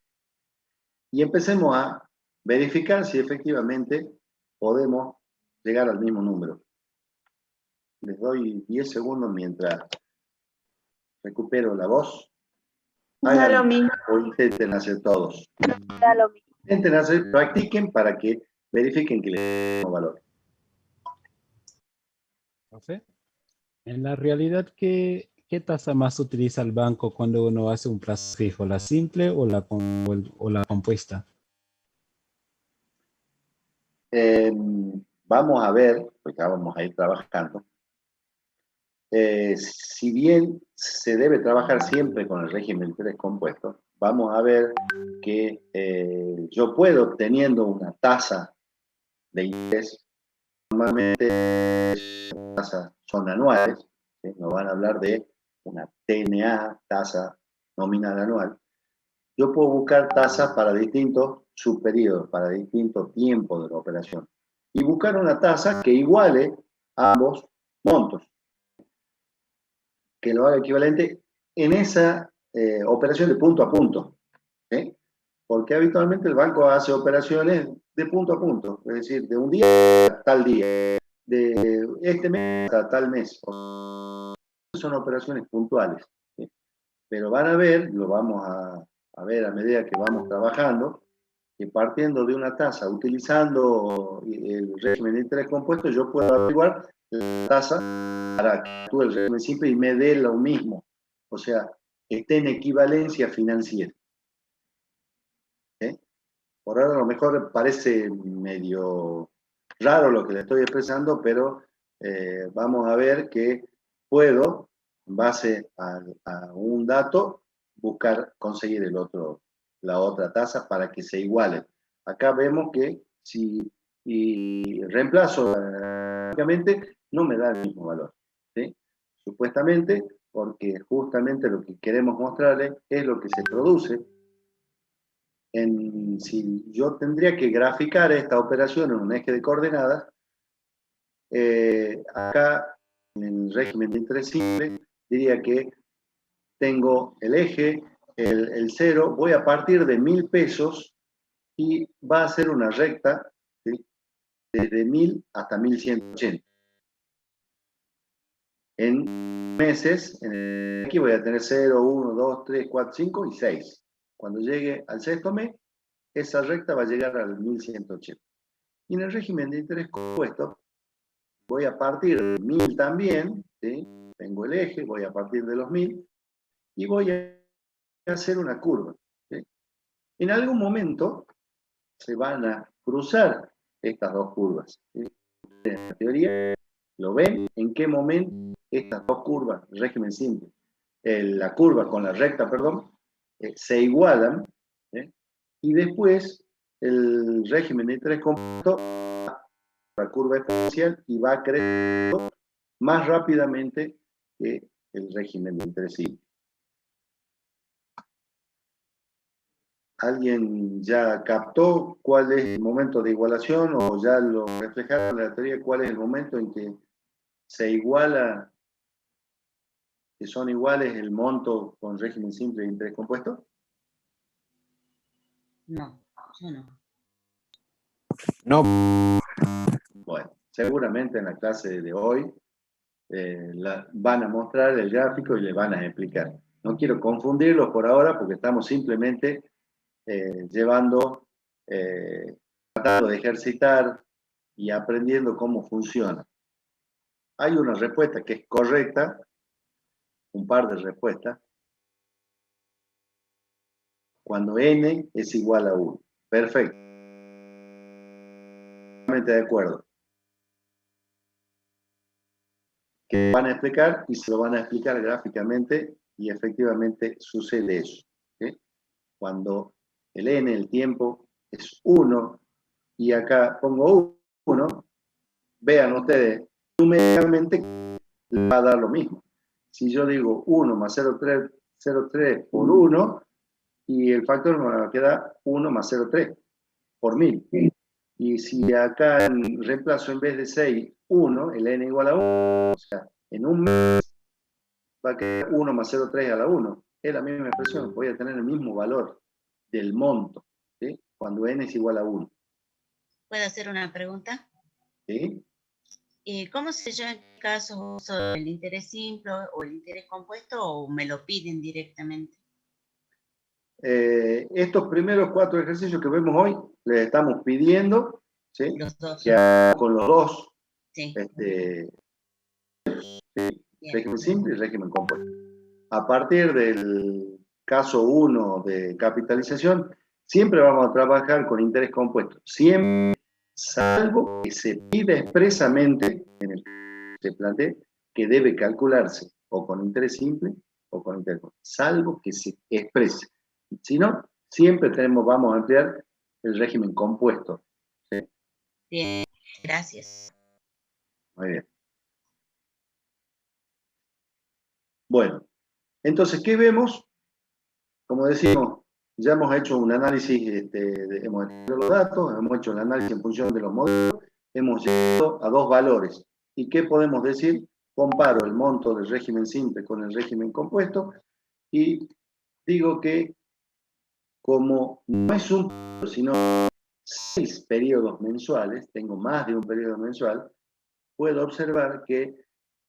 y empecemos a verificar si efectivamente podemos llegar al mismo número. Les doy 10 segundos mientras recupero la voz.
Da lo mismo.
O intenten hacer todos.
Da lo mismo.
Intenten hacer, practiquen para que verifiquen que les dé el mismo valor.
Profe, en la realidad, ¿qué tasa más utiliza el banco cuando uno hace un plazo fijo? ¿La simple o la compuesta?
Vamos a ver, pues ya vamos a ir trabajando. si bien se debe trabajar siempre con el régimen de interés compuesto, vamos a ver que yo puedo, obteniendo una tasa de interés, normalmente las tasas son anuales, ¿sí? Nos van a hablar de una TNA, tasa nominal anual. Yo puedo buscar tasas para distintos subperiodos, para distintos tiempos de la operación, y buscar una tasa que iguale a ambos montos, que lo haga equivalente en esa operación de punto a punto, ¿sí? Porque habitualmente el banco hace operaciones de punto a punto, es decir, de un día a tal día, de este mes a tal mes. Son operaciones puntuales, ¿sí? Pero van a ver, lo vamos a ver a medida que vamos trabajando, que partiendo de una tasa, utilizando el régimen de interés compuesto, yo puedo averiguar la tasa para que actúe el régimen simple y me dé lo mismo. O sea, que esté en equivalencia financiera. ¿Sí? Por ahora a lo mejor parece medio raro lo que le estoy expresando, pero vamos a ver que puedo, en base a un dato, buscar conseguir la otra tasa para que se igualen. Acá vemos que si reemplazo no me da el mismo valor, ¿sí? Supuestamente, porque justamente lo que queremos mostrarles es lo que se produce. Si yo tendría que graficar esta operación en un eje de coordenadas, acá en el régimen de interés simple diría que tengo el eje, el 0, voy a partir de 1.000 pesos y va a ser una recta, ¿sí? Desde 1.000 hasta 1.180. En meses, aquí voy a tener 0, 1, 2, 3, 4, 5 y 6. Cuando llegue al sexto mes, esa recta va a llegar al 1.180. Y en el régimen de interés compuesto, voy a partir de 1.000 también, ¿sí? Tengo el eje, voy a partir de los 1.000 y voy a hacer una curva, ¿sí? En algún momento se van a cruzar estas dos curvas, ¿sí? En la teoría lo ven en qué momento estas dos curvas, el régimen simple, la curva con la recta, perdón, se igualan, ¿sí? Y después el régimen de interés compuesto, la curva exponencial, y va creciendo más rápidamente que el régimen de interés simple. ¿Alguien ya captó cuál es el momento de igualación o ya lo reflejaron en la teoría cuál es el momento en que se iguala, que son iguales el monto con régimen simple e interés compuesto?
No, yo no.
No,
Bueno, seguramente en la clase de hoy van a mostrar el gráfico y le van a explicar. No quiero confundirlos por ahora porque estamos simplemente tratando de ejercitar y aprendiendo cómo funciona. Hay una respuesta que es correcta, un par de respuestas, cuando n es igual a 1. Perfecto. Totalmente de acuerdo. Que van a explicar y se lo van a explicar gráficamente y efectivamente sucede eso, ¿sí? Cuando el n, el tiempo, es 1 y acá pongo 1, vean ustedes, numéricamente le va a dar lo mismo. Si yo digo 1 más 0,3 por 1, y el factor me va a quedar 1 más 0,3 por 1.000. Y si acá reemplazo en vez de 6, 1, el n igual a 1, o sea, en un mes va a quedar 1 más 0,3 a la 1. Es la misma expresión, voy a tener el mismo valor del monto, ¿sí? Cuando n es igual a 1.
¿Puedo hacer una pregunta?
¿Sí?
¿Cómo sé yo en qué caso uso el interés simple o el interés compuesto o me lo piden directamente?
Estos primeros 4 ejercicios que vemos hoy, les estamos pidiendo, ¿sí?
Los dos.
Que hagan con los dos,
Sí.
Régimen simple y régimen compuesto. A partir del caso 1 de capitalización, siempre vamos a trabajar con interés compuesto. Siempre, salvo que se pida expresamente, en el que se plantee, que debe calcularse o con interés simple o con interés compuesto, salvo que se exprese. Si no, siempre vamos a emplear el régimen compuesto. ¿Sí?
Bien, gracias.
Muy bien. Bueno, entonces, ¿qué vemos? Como decimos, ya hemos hecho un análisis, hemos hecho los datos, hemos hecho un análisis en función de los modelos, hemos llegado a dos valores. ¿Y qué podemos decir? Comparo el monto del régimen simple con el régimen compuesto y digo que como no es un periodo, sino 6 periodos mensuales, tengo más de un periodo mensual, puedo observar que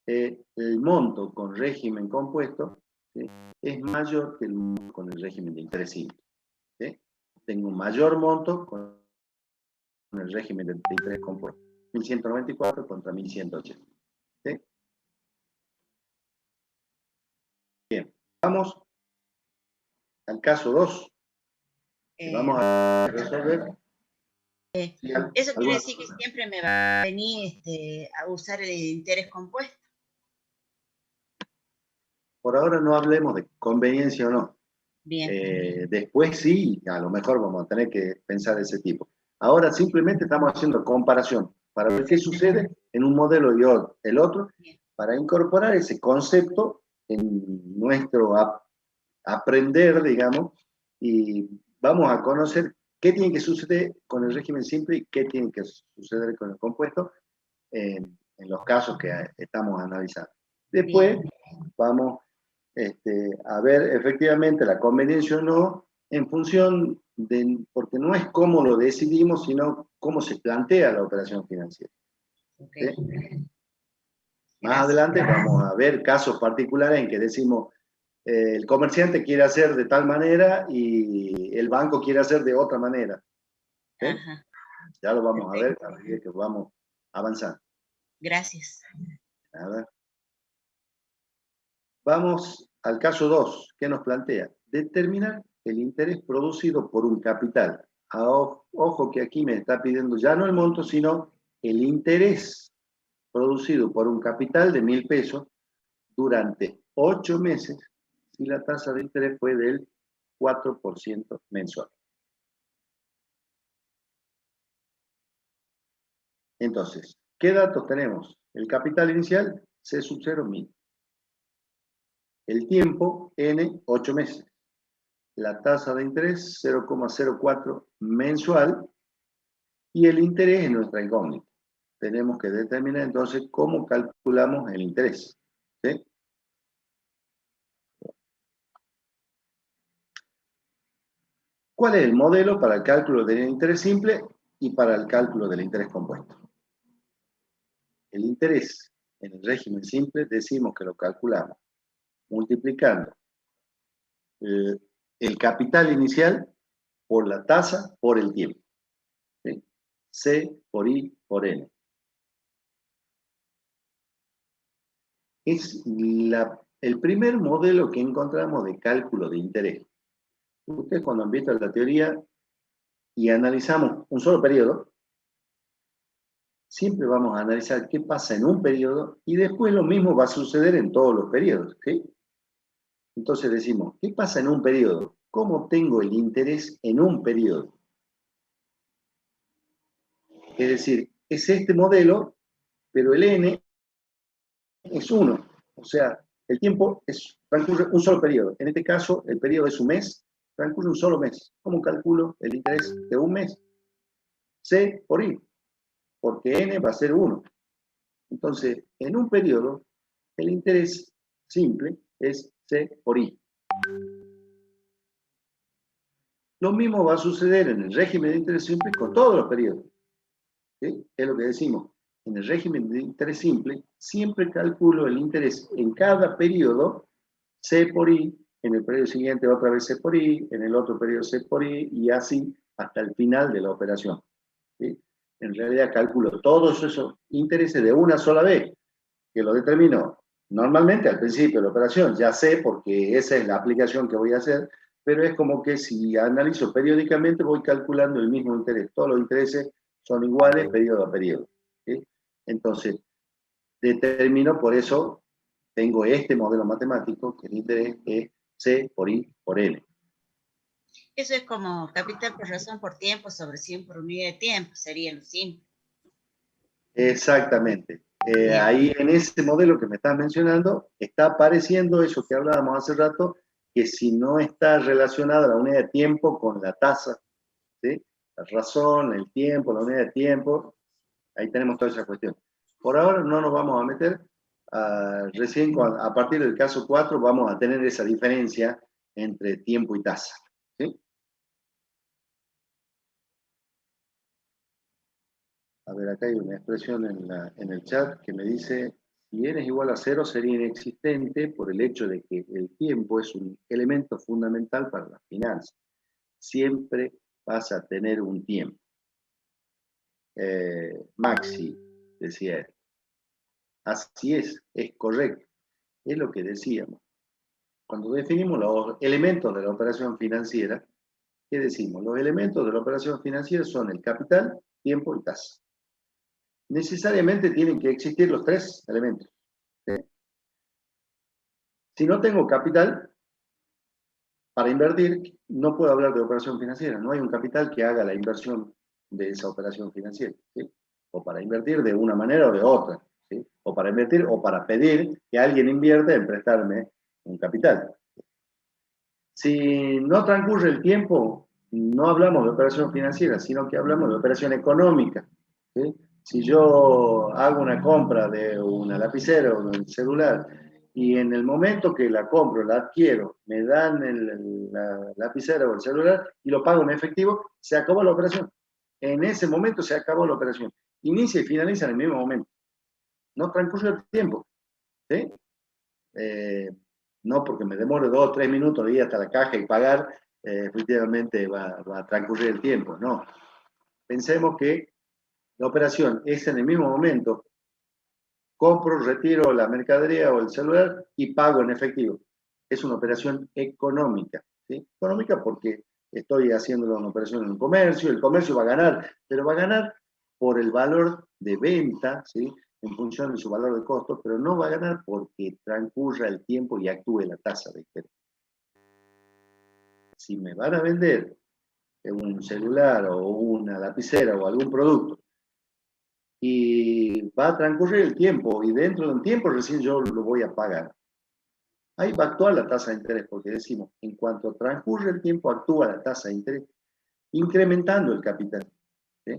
el monto con régimen compuesto, ¿sí?, es mayor que el monto con el régimen de interés simple. ¿Sí? Tengo un mayor monto con el régimen de interés compuesto. 1194 contra 1180. ¿Sí? Bien, vamos al caso 2. Vamos a resolver.
Eso quiere decir que siempre me va a venir a usar el interés compuesto.
Por ahora no hablemos de conveniencia o no.
Bien.
Después sí, a lo mejor vamos a tener que pensar de ese tipo. Ahora simplemente estamos haciendo comparación para ver qué sucede en un modelo y el otro, para incorporar ese concepto en nuestro aprender, digamos, y vamos a conocer qué tiene que suceder con el régimen simple y qué tiene que suceder con el compuesto en los casos que estamos analizando. Después vamos a ver efectivamente la conveniencia o no en función de, porque no es cómo lo decidimos, sino cómo se plantea la operación financiera. ¿Sí? Más adelante vamos a ver casos particulares en que decimos el comerciante quiere hacer de tal manera y el banco quiere hacer de otra manera. ¿Sí? Ya lo vamos a ver a medida que vamos avanzando.
Gracias.
Nada. Vamos al caso 2, que nos plantea determinar el interés producido por un capital. Ojo que aquí me está pidiendo ya no el monto, sino el interés producido por un capital de 1.000 pesos durante 8 meses si la tasa de interés fue del 4% mensual. Entonces, ¿qué datos tenemos? El capital inicial, C sub 0, 1.000. El tiempo, N, 8 meses. La tasa de interés, 0,04 mensual. Y el interés es nuestra incógnita. Tenemos que determinar entonces cómo calculamos el interés. ¿Sí? ¿Cuál es el modelo para el cálculo del interés simple y para el cálculo del interés compuesto? El interés en el régimen simple decimos que lo calculamos multiplicando el capital inicial por la tasa por el tiempo. ¿Sí? C por I por N. Es el primer modelo que encontramos de cálculo de interés. Ustedes cuando han visto la teoría y analizamos un solo periodo, siempre vamos a analizar qué pasa en un periodo y después lo mismo va a suceder en todos los periodos. ¿Sí? Entonces decimos, ¿qué pasa en un periodo? ¿Cómo obtengo el interés en un periodo? Es decir, es este modelo, pero el N es 1. O sea, el tiempo transcurre un solo periodo. En este caso, el periodo es un mes, transcurre un solo mes. ¿Cómo calculo el interés de un mes? C por I, porque N va a ser 1. Entonces, en un periodo, el interés simple es C por I. Lo mismo va a suceder en el régimen de interés simple con todos los periodos. ¿Sí? Es lo que decimos. En el régimen de interés simple, siempre calculo el interés en cada periodo, C por I, en el periodo siguiente otra vez C por I, en el otro periodo C por I, y así hasta el final de la operación. ¿Sí? En realidad calculo todos esos intereses de una sola vez, que lo determino normalmente al principio de la operación, ya sé porque esa es la aplicación que voy a hacer, pero es como que si analizo periódicamente voy calculando el mismo interés. Todos los intereses son iguales periodo a periodo. ¿Sí? Entonces, determino, por eso tengo este modelo matemático, que el interés es C por I por N.
Eso es como capital por razón por tiempo sobre 100 por unidad de tiempo, sería lo simple.
Exactamente. Ahí en ese modelo que me estás mencionando, está apareciendo eso que hablábamos hace rato, que si no está relacionada la unidad de tiempo con la tasa, ¿sí? La razón, el tiempo, la unidad de tiempo, ahí tenemos toda esa cuestión. Por ahora no nos vamos a meter, recién a partir del caso 4 vamos a tener esa diferencia entre tiempo y tasa, ¿sí? A ver, acá hay una expresión en el chat que me dice, si n es igual a 0 sería inexistente por el hecho de que el tiempo es un elemento fundamental para las finanzas. Siempre vas a tener un tiempo. Maxi decía él. Así es correcto. Es lo que decíamos. Cuando definimos los elementos de la operación financiera, ¿qué decimos? Los elementos de la operación financiera son el capital, tiempo y tasa. Necesariamente tienen que existir los tres elementos. ¿Sí? Si no tengo capital para invertir, no puedo hablar de operación financiera. No hay un capital que haga la inversión de esa operación financiera. ¿Sí? O para invertir de una manera o de otra. ¿Sí? O para invertir o para pedir que alguien invierta en prestarme un capital. Si no transcurre el tiempo, no hablamos de operación financiera, sino que hablamos de operación económica. ¿Sí? Si yo hago una compra de una lapicera o de un celular y en el momento que la compro, la adquiero, me dan la lapicera o el celular y lo pago en efectivo, se acabó la operación. En ese momento se acabó la operación. Inicia y finaliza en el mismo momento. No transcurre el tiempo. ¿Sí? No porque me demore 2 o 3 minutos de ir hasta la caja y pagar, efectivamente va a transcurrir el tiempo. No. Pensemos que la operación es en el mismo momento. Compro, retiro la mercadería o el celular y pago en efectivo. Es una operación económica. ¿Sí? Económica porque estoy haciendo una operación en un comercio, el comercio va a ganar, pero va a ganar por el valor de venta, ¿sí? En función de su valor de costo, pero no va a ganar porque transcurra el tiempo y actúe la tasa de interés. Si me van a vender un celular o una lapicera o algún producto y va a transcurrir el tiempo y dentro de un tiempo recién yo lo voy a pagar, ahí va a actuar la tasa de interés, porque decimos, en cuanto transcurre el tiempo actúa la tasa de interés, incrementando el capital. ¿Sí?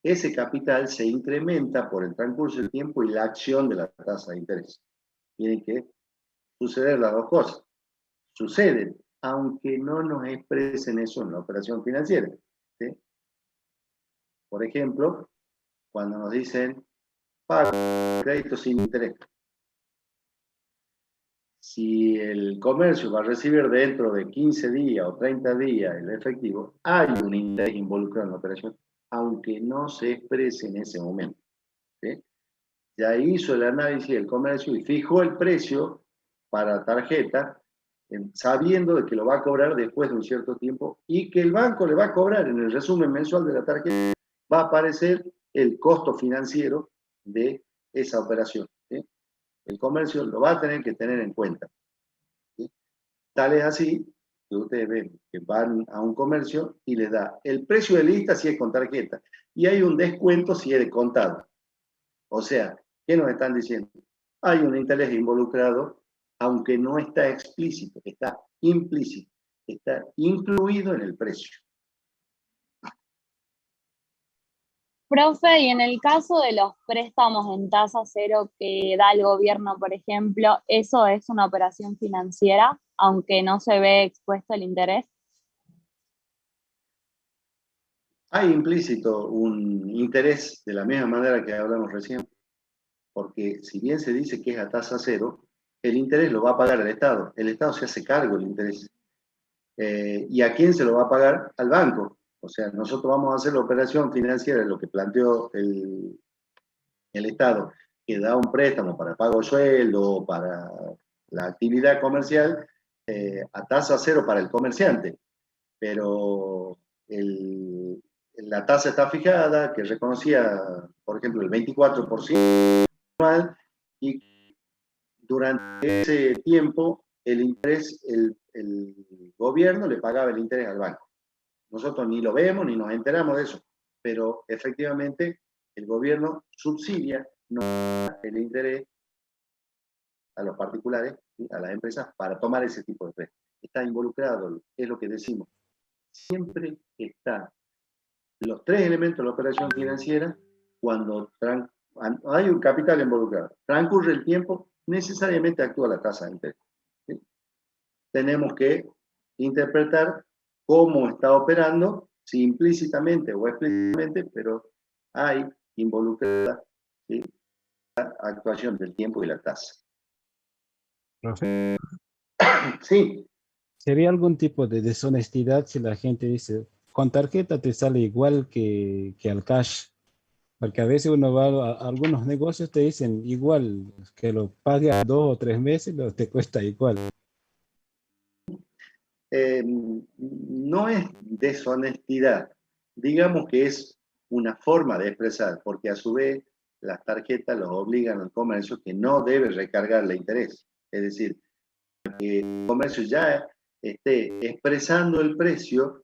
Ese capital se incrementa por el transcurso del tiempo y la acción de la tasa de interés. Tienen que suceder las dos cosas. Suceden, aunque no nos expresen eso en la operación financiera. ¿Sí? Por ejemplo, cuando nos dicen pago crédito sin interés. Si el comercio va a recibir dentro de 15 días o 30 días el efectivo, hay un interés involucrado en la operación, aunque no se exprese en ese momento. ¿Sí? Ya hizo el análisis del comercio y fijó el precio para tarjeta, sabiendo de que lo va a cobrar después de un cierto tiempo y que el banco le va a cobrar en el resumen mensual de la tarjeta, va a aparecer el costo financiero de esa operación. ¿Sí? El comercio lo va a tener que tener en cuenta. ¿Sí? Tal es así que ustedes ven que van a un comercio y les da el precio de lista si es con tarjeta y hay un descuento si es de contado. O sea, ¿qué nos están diciendo? Hay un interés involucrado, aunque no está explícito, está implícito, está incluido en el precio.
Profe, y en el caso de los préstamos en tasa cero que da el gobierno, por ejemplo, ¿eso es una operación financiera, aunque no se ve expuesto el interés?
Hay implícito un interés de la misma manera que hablamos recién, porque si bien se dice que es a tasa cero, el interés lo va a pagar el Estado se hace cargo del interés. ¿Y a quién se lo va a pagar? Al banco. O sea, nosotros vamos a hacer la operación financiera, lo que planteó el Estado, que da un préstamo para pago de sueldo, para la actividad comercial, a tasa cero para el comerciante. Pero la tasa está fijada, que reconocía, por ejemplo, el 24%, anual, y durante ese tiempo el interés, el gobierno le pagaba el interés al banco. Nosotros ni lo vemos ni nos enteramos de eso, pero efectivamente el gobierno subsidia el interés a los particulares, ¿sí?, a las empresas, para tomar ese tipo de préstamos. Está involucrado, es lo que decimos. Siempre está los tres elementos de la operación financiera cuando hay un capital involucrado. Transcurre el tiempo, necesariamente actúa la tasa de interés, ¿sí? Tenemos que interpretar cómo está operando, si implícitamente o explícitamente, pero hay involucrada, ¿sí?, la actuación del tiempo y la tasa.
Profe,
Sí.
¿sería algún tipo de deshonestidad si la gente dice, con tarjeta te sale igual que al cash? Porque a veces uno va a algunos negocios, te dicen igual, que lo pagas 2 o 3 meses, pero te cuesta igual.
No es deshonestidad, digamos que es una forma de expresar, porque a su vez las tarjetas los obligan al comercio que no debe recargarle interés. Es decir, que el comercio ya esté expresando el precio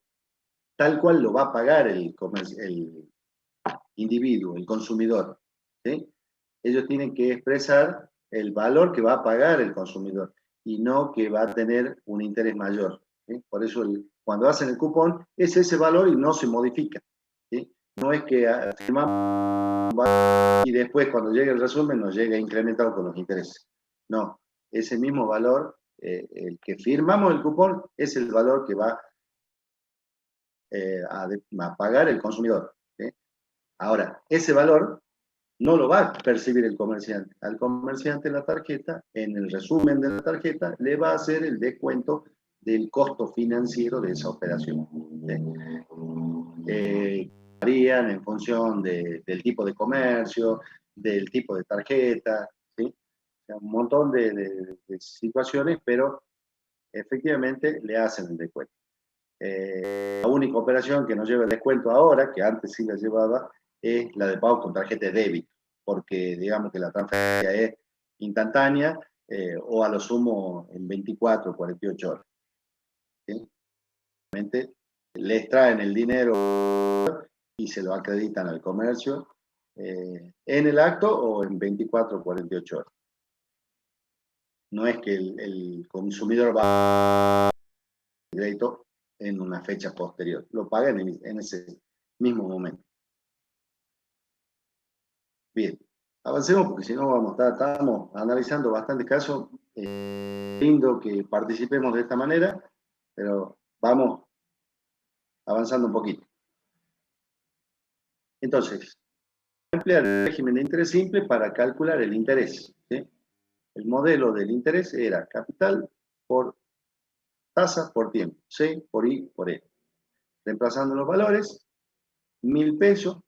tal cual lo va a pagar el individuo, el consumidor, ¿sí? Ellos tienen que expresar el valor que va a pagar el consumidor y no que va a tener un interés mayor, ¿sí? Por eso cuando hacen el cupón es ese valor y no se modifica, ¿sí? No es que firmamos y después cuando llegue el resumen nos llega incrementado con los intereses. No, ese mismo valor, el que firmamos el cupón, es el valor que va a pagar el consumidor, ¿sí? Ahora, ese valor no lo va a percibir el comerciante. Al comerciante la tarjeta, en el resumen de la tarjeta, le va a hacer el descuento del costo financiero de esa operación, ¿sí? Varían en función del tipo de comercio, del tipo de tarjeta, ¿sí? O sea, un montón de situaciones, pero efectivamente le hacen el descuento. La única operación que no lleva el descuento ahora, que antes sí la llevaba, es la de pago con tarjeta de débito, porque digamos que la transferencia es instantánea o a lo sumo en 24 o 48 horas. ¿Sí? Realmente les traen el dinero y se lo acreditan al comercio en el acto o en 24 o 48 horas. No es que el consumidor va a crédito en una fecha posterior, lo pagan en ese mismo momento. Bien, avancemos porque si no estamos analizando bastantes casos. Lindo que participemos de esta manera, pero vamos avanzando un poquito. Entonces, emplear el régimen de interés simple para calcular el interés, ¿sí? El modelo del interés era capital por tasa por tiempo, C por I por E. Reemplazando los valores, 1.000 pesos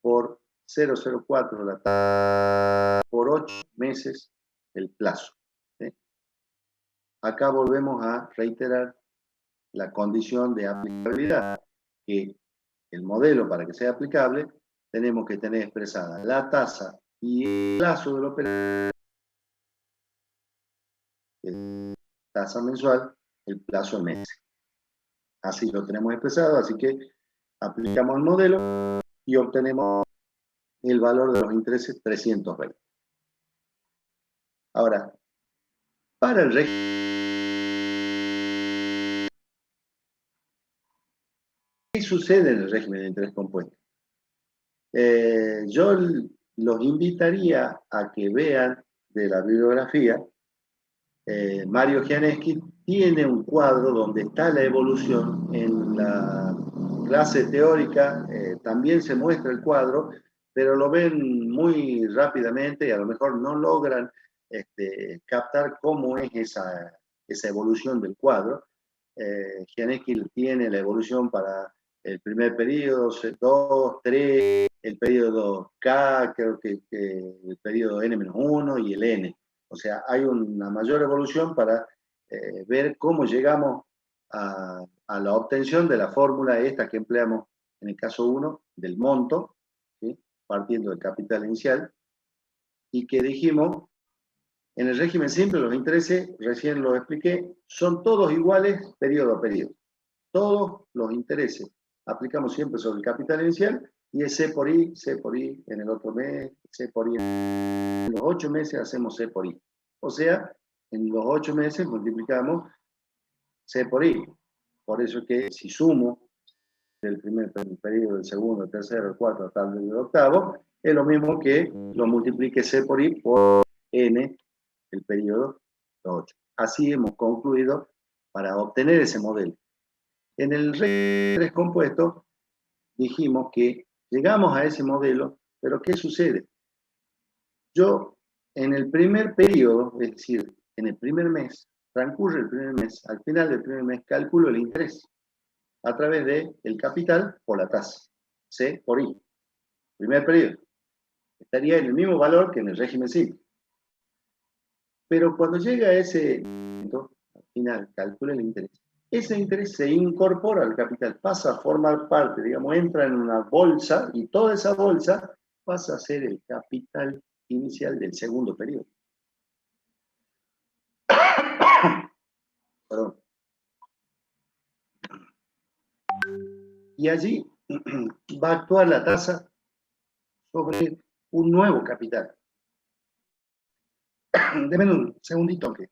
por 0,04 la tasa por 8 meses el plazo, ¿sí? Acá volvemos a reiterar la condición de aplicabilidad, que el modelo para que sea aplicable tenemos que tener expresada la tasa y el plazo de la operación, tasa mensual, el plazo en meses. Así lo tenemos expresado, así que aplicamos el modelo y obtenemos el valor de los intereses 320. Ahora, para el régimen, ¿qué sucede en el régimen de interés compuesto? Yo los invitaría a que vean de la bibliografía. Mario Gianeschi tiene un cuadro donde está la evolución. En la clase teórica también se muestra el cuadro, pero lo ven muy rápidamente y a lo mejor no logran captar cómo es esa evolución del cuadro. Gianeschi tiene la evolución para el primer periodo, 2, 3, el periodo K, creo que el periodo N-1 y el N. O sea, hay una mayor evolución para ver cómo llegamos a la obtención de la fórmula esta que empleamos en el caso 1, del monto, ¿sí?, partiendo del capital inicial, y que dijimos, en el régimen simple los intereses, recién lo expliqué, son todos iguales periodo a periodo. Todos los intereses aplicamos siempre sobre el capital inicial y es C por I en el otro mes, C por I. En los 8 meses hacemos C por I. O sea, en los 8 meses multiplicamos C por I. Por eso es que si sumo del primer periodo, del segundo, del tercero, del cuarto, hasta el octavo, es lo mismo que lo multiplique C por I por N, el periodo 8. Así hemos concluido para obtener ese modelo. En el régimen compuesto dijimos que llegamos a ese modelo, pero ¿qué sucede? Yo en el primer periodo, es decir, en el primer mes, transcurre el primer mes, al final del primer mes calculo el interés a través del capital por la tasa, C por I. Primer periodo. Estaría en el mismo valor que en el régimen simple. Pero cuando llega a ese momento, al final, calcula el interés. Ese interés se incorpora al capital, pasa a formar parte, digamos, entra en una bolsa y toda esa bolsa pasa a ser el capital inicial del segundo periodo. Perdón. Y allí va a actuar la tasa sobre un nuevo capital. Deme un segundito que...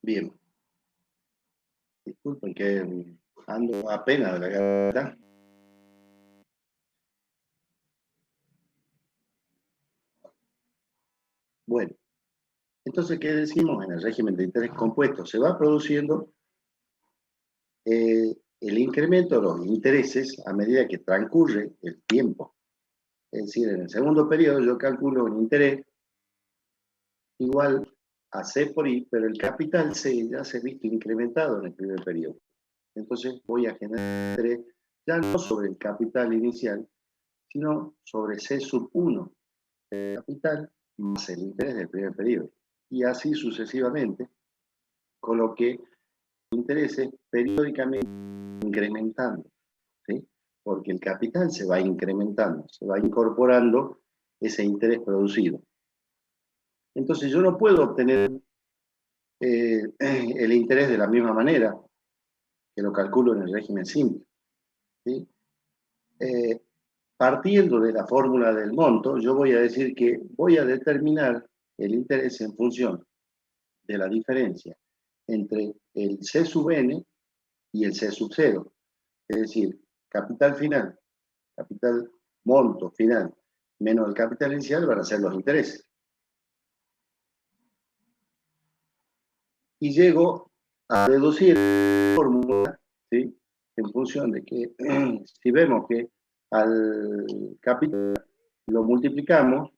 Bien. Disculpen que ando apenas de la garganta. Bueno, entonces, ¿qué decimos en el régimen de interés compuesto? Se va produciendo el incremento de los intereses a medida que transcurre el tiempo. Es decir, en el segundo periodo yo calculo un interés igual a C por I, pero el capital C ya se ha visto incrementado en el primer periodo. Entonces voy a generar interés ya no sobre el capital inicial, sino sobre C sub 1, el capital más el interés del primer periodo. Y así sucesivamente, con lo que intereses periódicamente incrementando, ¿sí? Porque el capital se va incrementando, se va incorporando ese interés producido. Entonces yo no puedo obtener el interés de la misma manera que lo calculo en el régimen simple, ¿sí? Partiendo de la fórmula del monto, yo voy a decir que voy a determinar el interés en función de la diferencia entre el C sub n y el C sub 0. Es decir, capital final, capital monto final, menos el capital inicial van a ser los intereses. Y llego a deducir la fórmula, ¿sí? En función de que si vemos que al capital lo multiplicamos,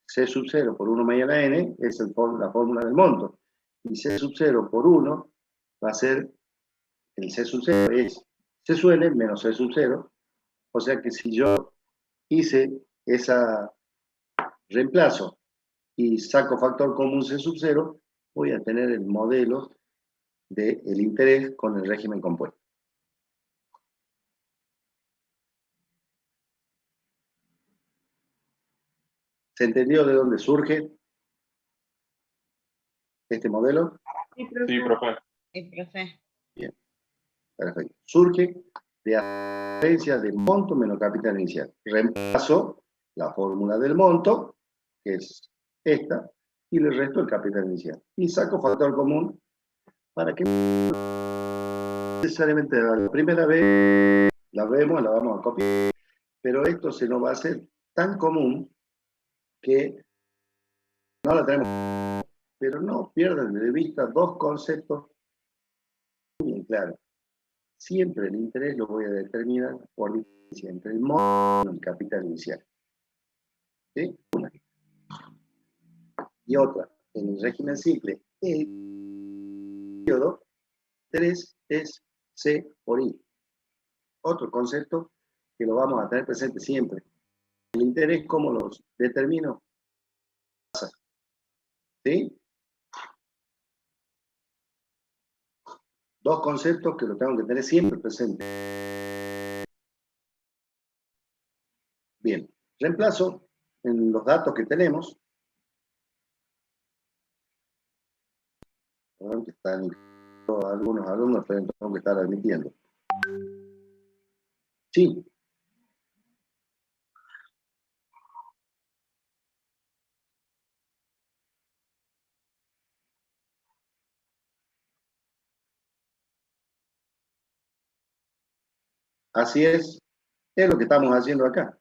C sub 0 por 1 más a la n es la fórmula del monto. Y C sub 0 por 1 va a ser, el C sub 0 es C sub n menos C sub 0. O sea que si yo hice esa reemplazo y saco factor común C sub 0, voy a tener el modelo del interés con el régimen compuesto. ¿Se entendió de dónde surge este modelo?
Sí, profe.
Sí, profe.
Sí, profe.
Bien, perfecto. Surge de la diferencia de monto menos capital inicial. Reemplazo la fórmula del monto, que es esta, y le resto el capital inicial. Y saco factor común para que necesariamente la primera vez la vemos, la vamos a copiar, pero esto se nos va a hacer tan común que no la tenemos. Pero no pierdan de vista dos conceptos muy bien claros. Siempre el interés lo voy a determinar por diferencia entre el monto y el capital inicial. ¿Sí? Una. Y otra, en el régimen simple, el periodo 3 es C por I. Otro concepto que lo vamos a tener presente siempre. El interés, ¿cómo los determino? ¿Sí? Dos conceptos que lo tengo que tener siempre presente. Bien, reemplazo en los datos que tenemos. Perdón, que están algunos alumnos, pero tengo que estar admitiendo. Sí. Así es lo que estamos haciendo acá.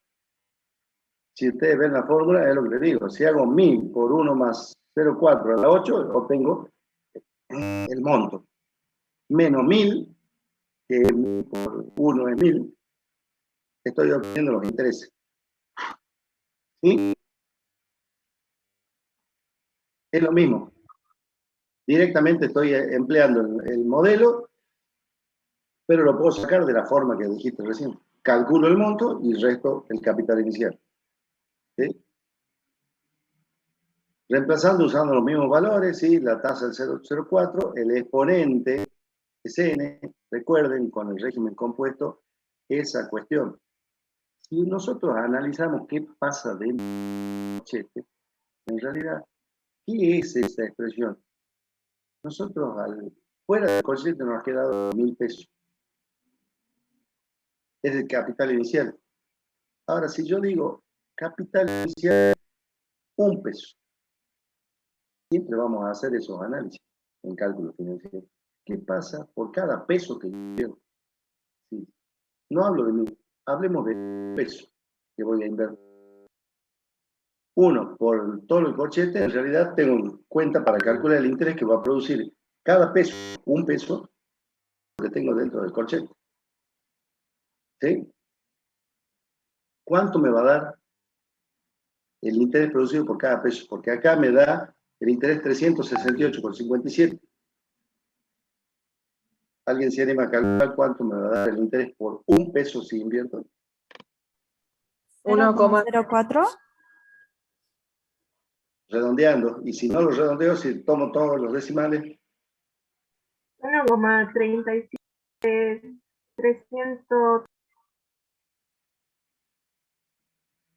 Si ustedes ven la fórmula, es lo que les digo. Si hago 1000 por 1 más 0,4 a la 8, obtengo el monto. Menos 1000, que 1000 por 1 es 1000, estoy obteniendo los intereses. ¿Sí? Es lo mismo. Directamente estoy empleando el modelo, pero lo puedo sacar de la forma que dijiste recién. Calculo el monto y resto el capital inicial. ¿Sí? Reemplazando, usando los mismos valores, ¿sí? La tasa del 0,04, el exponente es n, recuerden, con el régimen compuesto, esa cuestión. Si nosotros analizamos qué pasa dentro del corchete, en realidad, ¿qué es esa expresión? Nosotros, fuera del corchete nos ha quedado 1000 pesos. Es el capital inicial. Ahora, si yo digo capital inicial, 1 peso, siempre vamos a hacer esos análisis en cálculo financiero. ¿Qué pasa por cada peso que yo invierto? Sí. No hablo de mí, hablemos de peso que voy a invertir. 1 por todo el corchete, en realidad tengo cuenta para calcular el interés que va a producir cada peso, 1 peso, que tengo dentro del corchete. ¿Sí? ¿Cuánto me va a dar el interés producido por cada peso? Porque acá me da el interés 368,57. ¿Alguien se anima a calcular cuánto me va a dar el interés por 1 peso si invierto?
1,04.
Redondeando. Y si no lo redondeo, si tomo todos los decimales.
1,37, 300.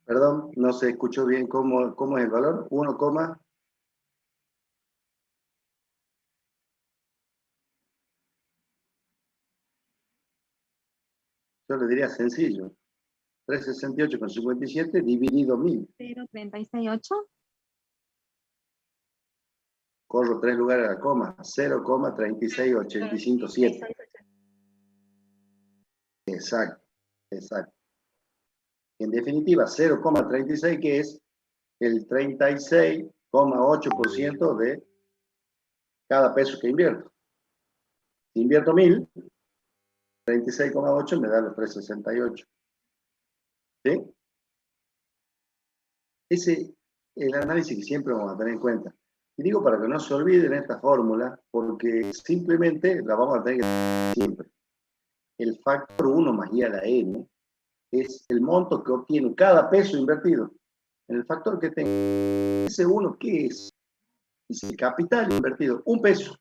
Perdón, no se escuchó bien cómo es el valor. 1, yo le diría sencillo. 368,57 dividido 1000.
0,38.
Corro 3 lugares a la coma. 0,36857. Exacto, exacto. En definitiva, 0,36, que es el 36,8% de cada peso que invierto. Si invierto 1000, 36,8 me da los 368. ¿Sí? Ese es el análisis que siempre vamos a tener en cuenta. Y digo para que no se olviden esta fórmula, porque simplemente la vamos a tener que tener siempre. El factor 1 más I a la N es el monto que obtiene cada peso invertido. En el factor que tengo, ese 1, ¿qué es? Es el capital invertido, 1 peso.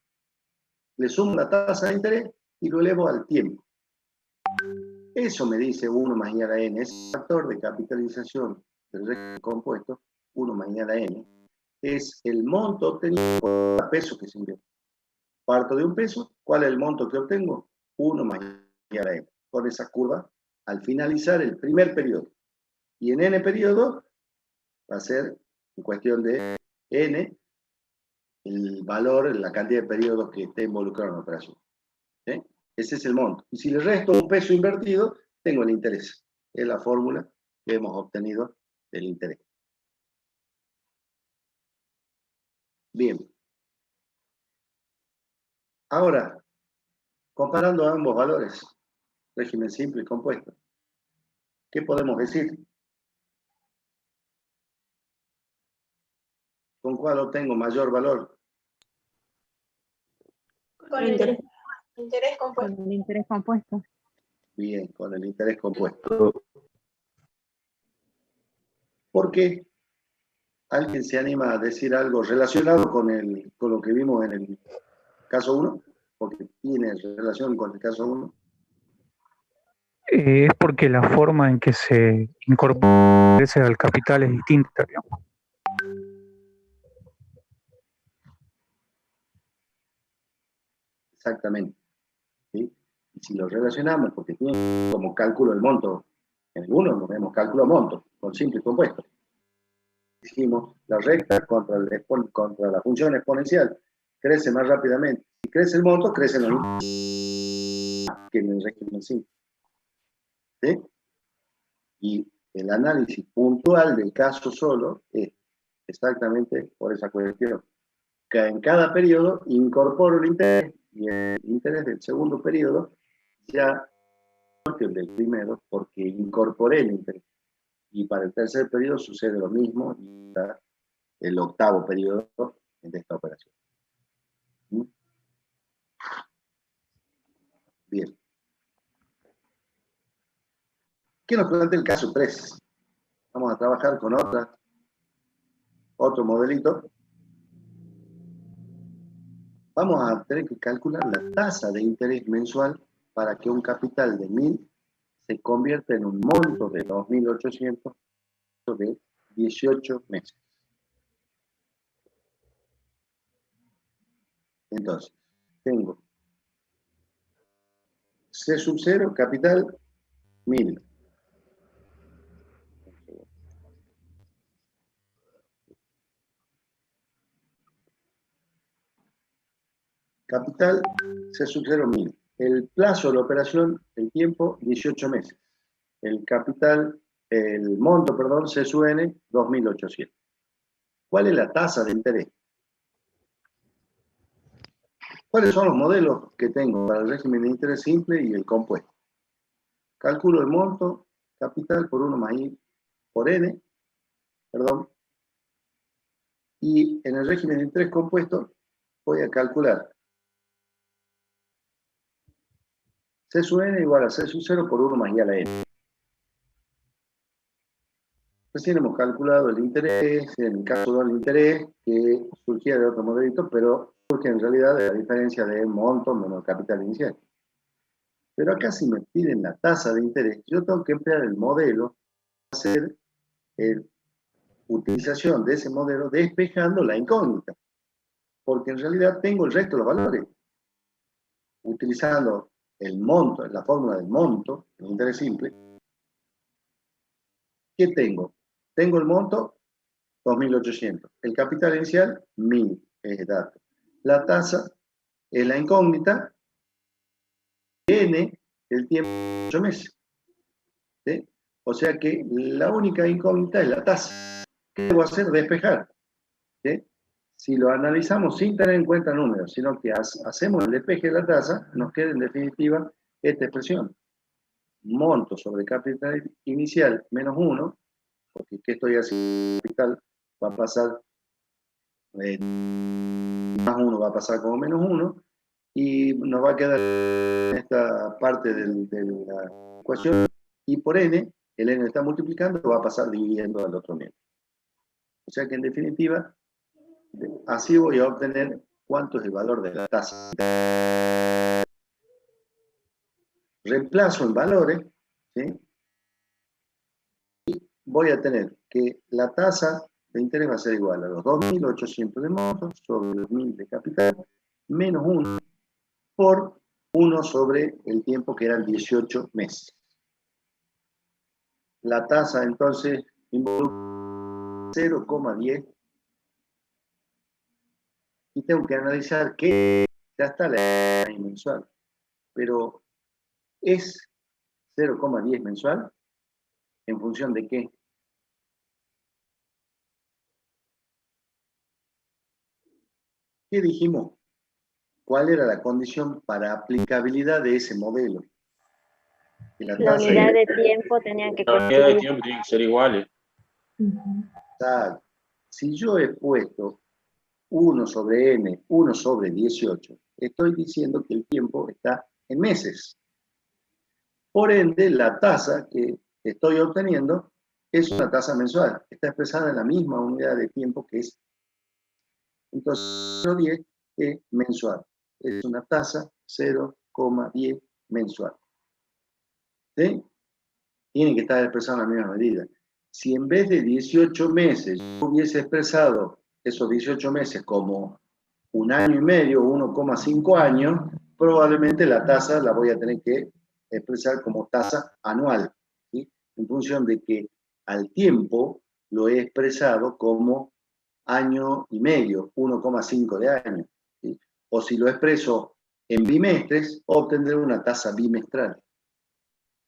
Le sumo la tasa de interés y lo elevo al tiempo. Eso me dice 1 más I a la N, es el factor de capitalización del régimen compuesto, 1 más I a la N, es el monto obtenido por cada peso que se invierte. Parto de 1 peso, ¿cuál es el monto que obtengo? 1 más I a la N. Con esa curva, al finalizar el primer periodo. Y en N periodo, va a ser en cuestión de N, el valor, la cantidad de periodos que esté involucrado en la operación. ¿Sí? Ese es el monto. Y si le resto 1 peso invertido, tengo el interés. Es la fórmula que hemos obtenido del interés. Bien. Ahora, comparando ambos valores, régimen simple y compuesto, ¿qué podemos decir? ¿Con cuál obtengo mayor valor?
Con el interés compuesto.
Con el interés compuesto.
Bien, con el interés compuesto. ¿Por qué? ¿Alguien se anima a decir algo relacionado con lo que vimos en el caso 1? Porque tiene relación con el caso 1.
Es porque la forma en que se incorpora ese al capital es distinta, digamos.
Exactamente. ¿Sí? Y si lo relacionamos, porque tiene como cálculo el monto, en el 1 nos vemos cálculo monto, con simple y compuesto. Dijimos, la recta contra la función exponencial crece más rápidamente. Si crece el monto, crece lo mismo que en el régimen simple. ¿Sí? Y el análisis puntual del caso solo es exactamente por esa cuestión. Que en cada periodo incorporo el interés, y el interés del segundo periodo ya no que el del primero, porque incorporé el interés. Y para el tercer periodo sucede lo mismo, y para el octavo periodo de esta operación. ¿Mm? Bien. ¿Qué nos plantea el caso 3? Vamos a trabajar con otro modelito. Vamos a tener que calcular la tasa de interés mensual para que un capital de 1000 se convierta en un monto de 2800 de 18 meses. Entonces, tengo C sub 0, capital 1000. Capital C sub 0, 1000. El plazo de la operación, el tiempo, 18 meses. El capital, el monto, perdón, C sub n, 2800. ¿Cuál es la tasa de interés? ¿Cuáles son los modelos que tengo para el régimen de interés simple y el compuesto? Calculo el monto, capital por 1 más I por N, perdón. Y en el régimen de interés compuesto voy a calcular C sub n igual a C sub 0 por 1 más I a la N. Recién hemos calculado el interés, en el caso del interés, que surgía de otro modelito, pero surge en realidad de la diferencia de monto menos capital inicial. Pero acá si me piden la tasa de interés, yo tengo que emplear el modelo, hacer utilización de ese modelo despejando la incógnita, porque en realidad tengo el resto de los valores. Utilizando el monto, la fórmula del monto, el interés simple, ¿qué tengo? Tengo el monto, 2.800. El capital inicial, 1.000, es dato. La tasa es la incógnita, n, el tiempo, 8 meses. ¿Sí? O sea que la única incógnita es la tasa. ¿Qué debo hacer? Despejar. ¿Sí? si lo analizamos sin tener en cuenta números, sino que hacemos el despeje de la tasa, nos queda en definitiva esta expresión. Monto sobre capital inicial menos 1, porque ¿qué estoy haciendo? Capital va a pasar, más 1 va a pasar como menos 1, y nos va a quedar en esta parte de la ecuación, y por n, el n está multiplicando, va a pasar dividiendo al otro miembro. O sea que en definitiva, así voy a obtener cuánto es el valor de la tasa. Reemplazo en valores, ¿sí? Y voy a tener que la tasa de interés va a ser igual a los 2.800 de monto sobre los 1.000 de capital, menos 1 por 1 sobre el tiempo que eran 18 meses. La tasa entonces involucra 0,10 y tengo que analizar que ya está la mensual, pero ¿es 0,10 mensual? ¿En función de qué? ¿Qué dijimos? ¿Cuál era la condición para aplicabilidad de ese modelo? Que
La unidad de tiempo tenía que
La unidad de tiempo tienen que ser iguales.
Exacto. Si yo he puesto 1 sobre n, 1 sobre 18, estoy diciendo que el tiempo está en meses. Por ende, la tasa que estoy obteniendo es una tasa mensual. Está expresada en la misma unidad de tiempo que es. Entonces, 0,10 es mensual. Es una tasa 0,10 mensual. ¿Sí? Tiene que estar expresada en la misma medida. Si en vez de 18 meses yo hubiese expresado esos 18 meses como 1 año y medio, 1,5 años, probablemente la tasa la voy a tener que expresar como tasa anual, ¿sí? En función de que al tiempo lo he expresado como año y medio, 1,5 de año, ¿sí? O si lo expreso en bimestres, obtendré una tasa bimestral,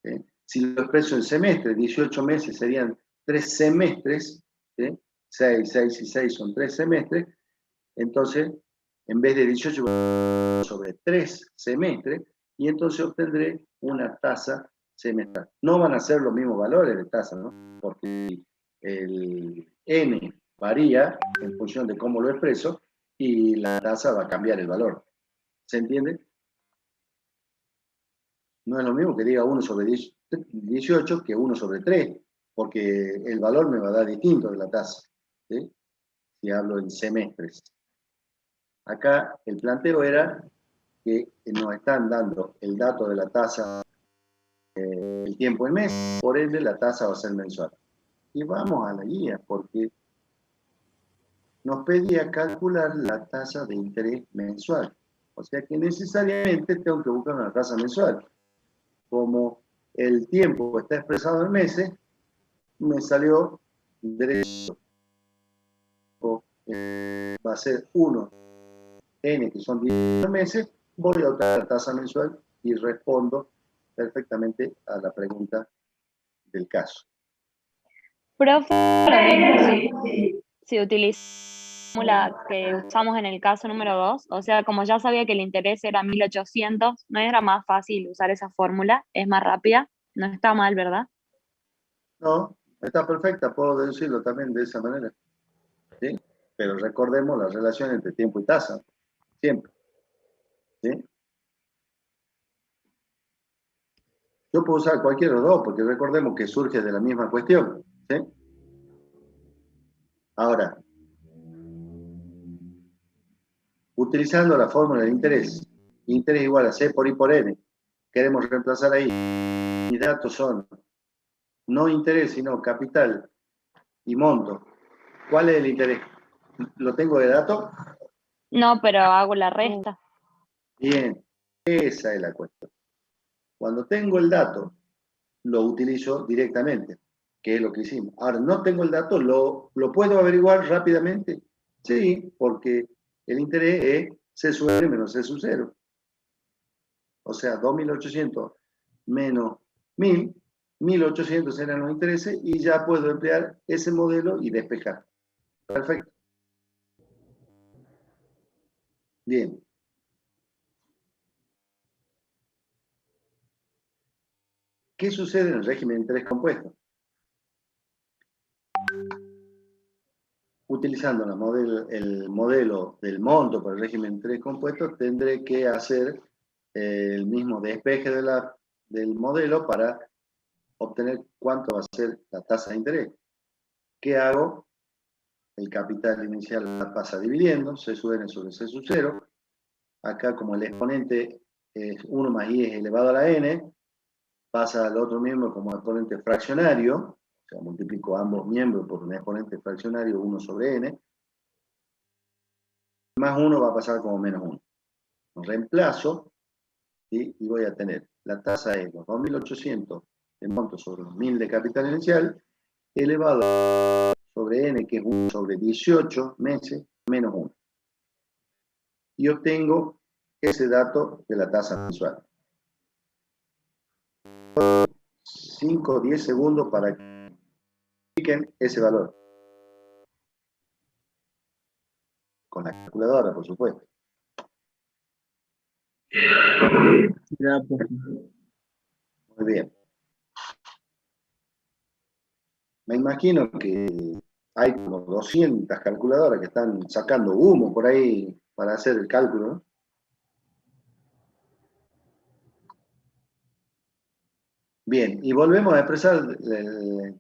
¿sí? Si lo expreso en semestres, 18 meses serían 3 semestres, ¿sí? 6 y 6 son 3 semestres, entonces en vez de 18 sobre 3 semestres, y entonces obtendré una tasa semestral. No van a ser los mismos valores de tasa, ¿no? Porque el n varía en función de cómo lo expreso y la tasa va a cambiar el valor. ¿Se entiende? No es lo mismo que diga 1 sobre 18 que 1 sobre 3, porque el valor me va a dar distinto de la tasa, ¿sí? Si hablo en semestres. Acá el planteo era que nos están dando el dato de la tasa, el tiempo en mes, por ende la tasa va a ser mensual. Y vamos a la guía, porque nos pedía calcular la tasa de interés mensual. O sea que necesariamente tengo que buscar una tasa mensual. Como el tiempo está expresado en meses, me salió derecho. Va a ser 1 n, que son 10 meses, voy a obtener la tasa mensual y respondo perfectamente a la pregunta del caso.
Profe, si utiliza la fórmula que usamos en el caso número 2, o sea, como ya sabía que el interés era 1800, ¿no era más fácil usar esa fórmula? ¿Es más rápida? No está mal, ¿verdad?
No, está perfecta, puedo deducirlo también de esa manera, ¿sí? Pero recordemos la relación entre tiempo y tasa, siempre, ¿sí? Yo puedo usar cualquiera de los dos, porque recordemos que surge de la misma cuestión, ¿sí? Ahora, utilizando la fórmula de interés igual a C por I por N, queremos reemplazar ahí. Mis datos son no interés, sino capital y monto. ¿Cuál es el interés? ¿Lo tengo de dato?
No, pero hago la resta.
Bien, esa es la cuestión. Cuando tengo el dato, lo utilizo directamente, que es lo que hicimos. Ahora, no tengo el dato, ¿lo puedo averiguar rápidamente? Sí, porque el interés es C sub N menos C sub 0. O sea, 2.800 menos 1.000, 1.800 serán los intereses y ya puedo emplear ese modelo y despejar. Perfecto. Bien. ¿Qué sucede en el régimen de interés compuesto? Utilizando el modelo del monto para el régimen de interés compuesto, tendré que hacer el mismo despeje del modelo para obtener cuánto va a ser la tasa de interés. ¿Qué hago? El capital inicial la pasa dividiendo, C sub n sobre C sub 0. Acá, como el exponente es 1 más i es elevado a la n, pasa al otro miembro como exponente fraccionario, o sea, multiplico ambos miembros por un exponente fraccionario 1 sobre n, más 1 va a pasar como menos 1. Lo reemplazo, ¿sí? Y voy a tener, la tasa es los 2.800 de monto sobre los 1.000 de capital inicial, elevado sobre n, que es 1 sobre 18 meses, menos 1. Y obtengo ese dato de la tasa mensual. 5 o 10 segundos para que apliquen ese valor. Con la calculadora, por supuesto. Muy bien. Me imagino que hay como 200 calculadoras que están sacando humo por ahí para hacer el cálculo, ¿no? Bien, y volvemos a expresar,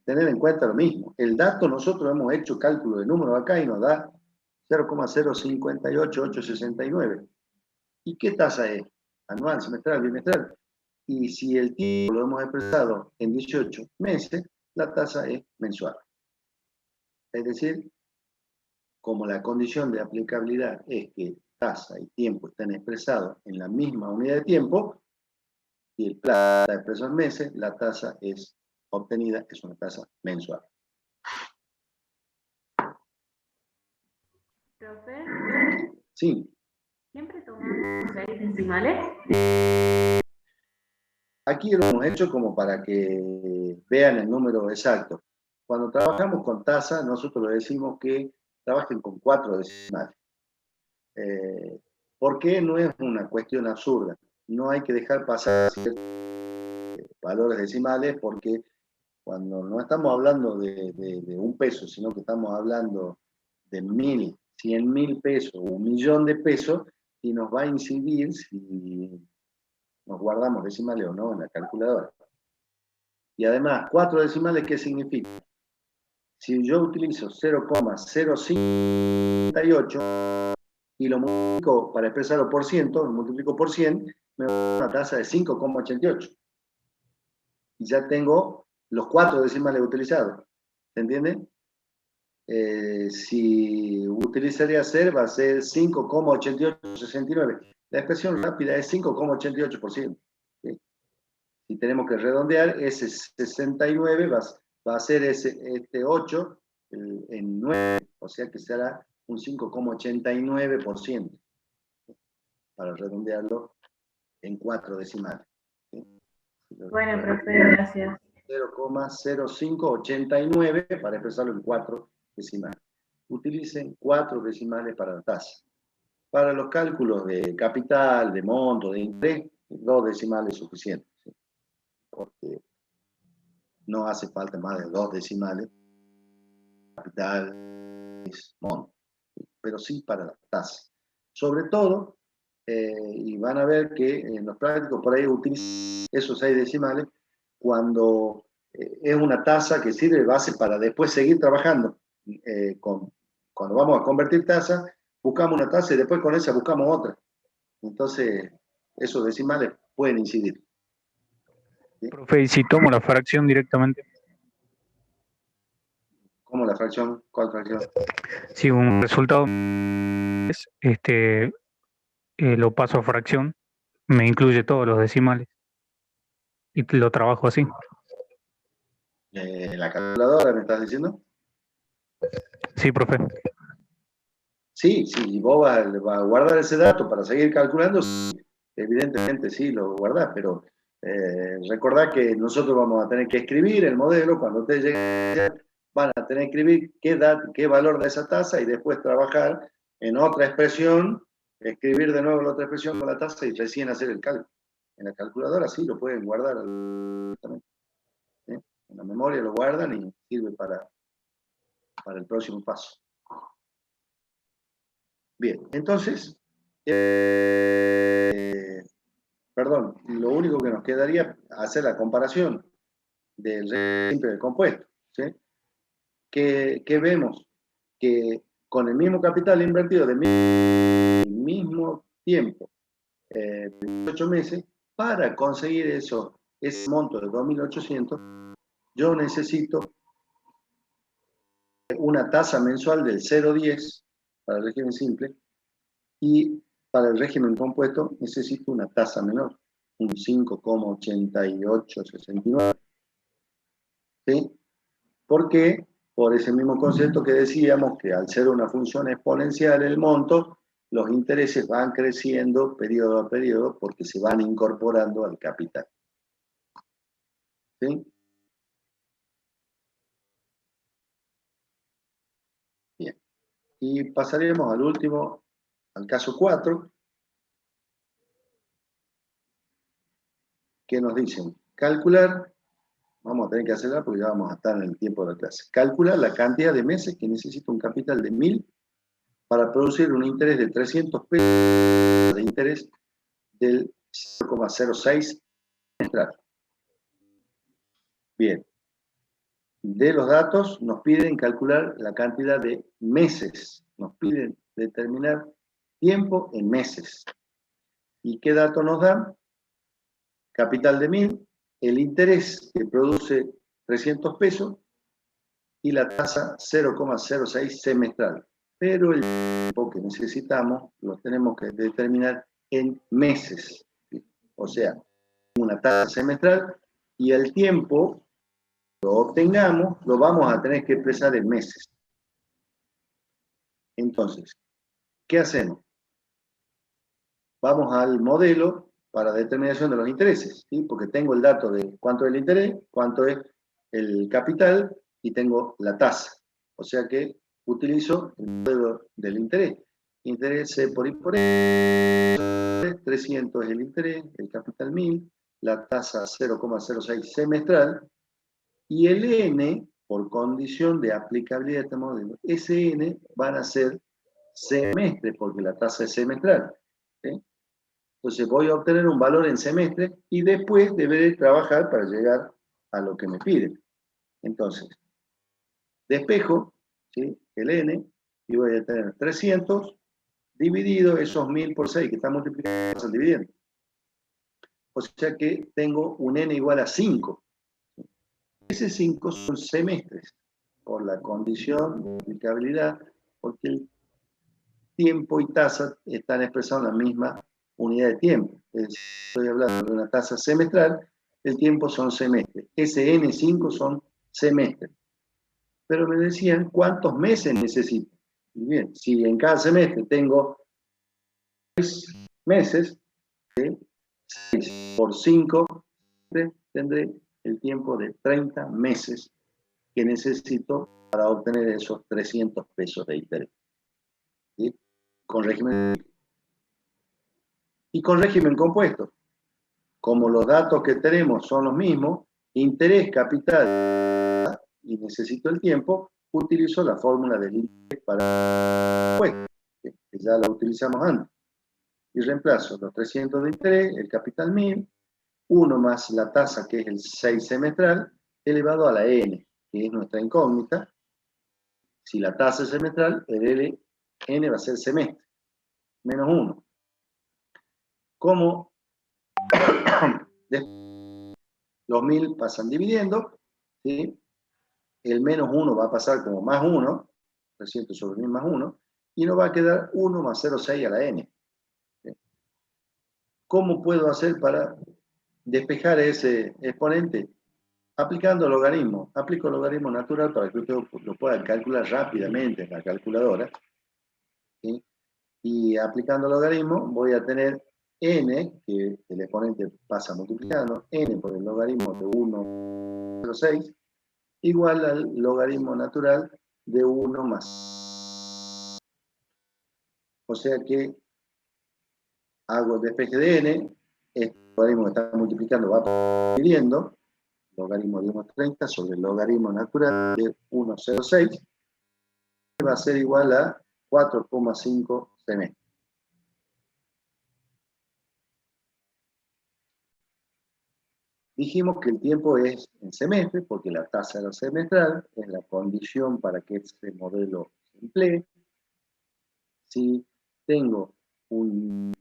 tener en cuenta lo mismo. El dato, nosotros hemos hecho cálculo de número acá y nos da 0,058869. ¿Y qué tasa es? Anual, semestral, bimestral. Y si el tiempo lo hemos expresado en 18 meses, la tasa es mensual. Es decir, como la condición de aplicabilidad es que tasa y tiempo estén expresados en la misma unidad de tiempo, y el plazo está expreso en meses, la tasa es obtenida, es una tasa mensual.
Profe,
Sí.
¿siempre tomamos 6 decimales?
Aquí lo hemos hecho como para que vean el número exacto. Cuando trabajamos con tasa, nosotros le decimos que trabajen con 4 decimales. ¿Por qué? No es una cuestión absurda. No hay que dejar pasar ciertos valores decimales porque cuando no estamos hablando de un peso, sino que estamos hablando de 1.000, 100.000 pesos o 1.000.000 de pesos, y nos va a incidir si nos guardamos decimales o no en la calculadora. Y además, 4 decimales, ¿qué significa? Si yo utilizo 0,0588 y lo multiplico para expresarlo por ciento, lo multiplico por 100, me da una tasa de 5,88. Y ya tengo los 4 decimales utilizados. ¿Se entiende? Si utilizaría ser, va a ser 5,8869. La expresión rápida es 5,88%. ¿Sí? Si tenemos que redondear, ese 69 va a ser este 8 en 9, o sea que será un 5,89%, para redondearlo en 4 decimales. ¿Sí?
Bueno, profe, gracias.
0,0589 para expresarlo en 4 decimales. Utilicen 4 decimales para la tasa. Para los cálculos de capital, de monto, de interés, 2 decimales es suficiente, ¿sí? Porque no hace falta más de 2 decimales. Capital es monto, pero sí para la tasa. Sobre todo, y van a ver que en los prácticos por ahí utilizan esos 6 decimales cuando es una tasa que sirve de base para después seguir trabajando. Cuando vamos a convertir tasa, buscamos una tasa y después con esa buscamos otra. Entonces, esos decimales pueden incidir. ¿Sí?
Profe, ¿y si tomo la fracción directamente?
¿Cómo la fracción? ¿Cuál fracción?
Si un resultado lo paso a fracción, me incluye todos los decimales y lo trabajo así.
¿La calculadora me estás diciendo?
Sí, profe.
Sí, sí, vos vas a guardar ese dato para seguir calculando, evidentemente sí lo guardás, pero recordá que nosotros vamos a tener que escribir el modelo, cuando ustedes lleguen van a tener que escribir qué valor da esa tasa y después trabajar en otra expresión escribir de nuevo la otra expresión con la tasa y recién hacer el cálculo. En la calculadora sí lo pueden guardar directamente. En la memoria lo guardan y sirve para el próximo paso. Bien, entonces, perdón, lo único que nos quedaría es hacer la comparación del régimen simple del compuesto. ¿Sí? ¿Qué vemos? Que con el mismo capital invertido del mismo tiempo, 8 meses, para conseguir ese monto de 2.800, yo necesito una tasa mensual del 0,10 para el régimen simple, y para el régimen compuesto necesito una tasa menor, un 5,8869. ¿Sí? ¿Por qué? Por ese mismo concepto que decíamos, que al ser una función exponencial el monto, los intereses van creciendo periodo a periodo porque se van incorporando al capital. ¿Sí? Bien. Y pasaríamos al último, al caso 4, que nos dicen calcular, vamos a tener que hacerla porque ya vamos a estar en el tiempo de la clase, calcular la cantidad de meses que necesita un capital de 1.000 para producir un interés de 300 pesos de interés del 0,06 trimestral. Bien, de los datos nos piden calcular la cantidad de meses, nos piden determinar tiempo en meses. ¿Y qué dato nos dan? Capital de 1.000, el interés que produce 300 pesos y la tasa 0,06 semestral. Pero el tiempo que necesitamos lo tenemos que determinar en meses. O sea, una tasa semestral, y el tiempo lo obtengamos, lo vamos a tener que expresar en meses. Entonces, ¿qué hacemos? Vamos al modelo para determinación de los intereses, ¿sí? Porque tengo el dato de cuánto es el interés, cuánto es el capital y tengo la tasa. O sea que utilizo el modelo del interés. Interés C por I por E, 300 es el interés, el capital 1.000, la tasa 0,06 semestral, y el N, por condición de aplicabilidad de este modelo, ese N van a ser semestres, porque la tasa es semestral. ¿Sí? Entonces voy a obtener un valor en semestre y después deberé trabajar para llegar a lo que me piden. Entonces, despejo, ¿sí?, el N, y voy a tener 300 dividido esos 1.000 por 6, que está multiplicando el dividendo. O sea que tengo un N igual a 5. Ese 5 son semestres, por la condición de aplicabilidad, porque el tiempo y tasa están expresados en la misma unidad de tiempo. Estoy hablando de una tasa semestral, el tiempo son semestres. Ese N5 son semestres. Pero me decían cuántos meses necesito. Y bien, si en cada semestre tengo 6 meses, ¿sí?, 6 por 5, tendré el tiempo de 30 meses que necesito para obtener esos 300 pesos de interés. ¿Sí? Con régimen. Y con régimen compuesto, como los datos que tenemos son los mismos, interés, capital y necesito el tiempo, utilizo la fórmula del interés para que ya la utilizamos antes. Y reemplazo los 300 de interés, el capital 1.000, 1 más la tasa, que es el 6 semestral, elevado a la N, que es nuestra incógnita. Si la tasa es semestral, el N va a ser semestre, menos 1. Como los 1.000 pasan dividiendo, ¿sí?, el menos 1 va a pasar como más 1, 300 sobre 1.000 más 1, y nos va a quedar 1 más 0,6 a la N. ¿Sí? ¿Cómo puedo hacer para despejar ese exponente? Aplicando el logaritmo. Aplico el logaritmo natural para que ustedes lo puedan calcular rápidamente en la calculadora. ¿Sí? Y aplicando el logaritmo voy a tener n, que el exponente pasa multiplicando, n por el logaritmo de 1,06, igual al logaritmo natural de 1 más. O sea que hago el despeje de n, este logaritmo que está multiplicando va dividiendo, logaritmo de 1,30 sobre el logaritmo natural de 1,06, va a ser igual a 4,5 semestres. Dijimos que el tiempo es en semestre, porque la tasa era semestral, es la condición para que este modelo se emplee. Si tengo un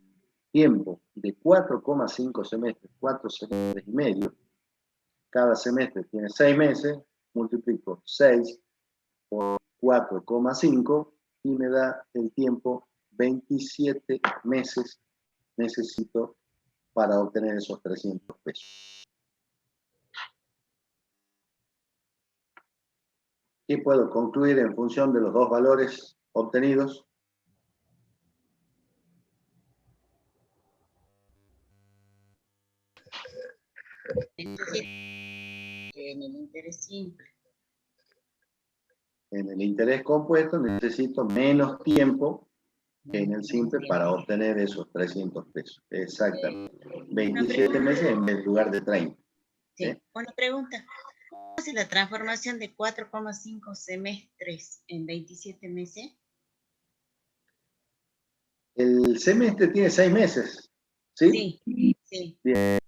tiempo de 4,5 semestres, 4 semestres y medio, cada semestre tiene 6 meses, multiplico 6 por 4,5 y me da el tiempo 27 meses necesito para obtener esos 300 pesos. ¿Qué puedo concluir en función de los dos valores obtenidos?
En el interés simple.
En el interés compuesto necesito menos tiempo que en el simple para obtener esos 300 pesos. Exactamente. 27 meses en lugar de 30.
Sí. Una pregunta. ¿Cómo hace la transformación de 4,5 semestres en 27 meses?
El semestre tiene 6 meses. ¿Sí?
Sí.
Bien.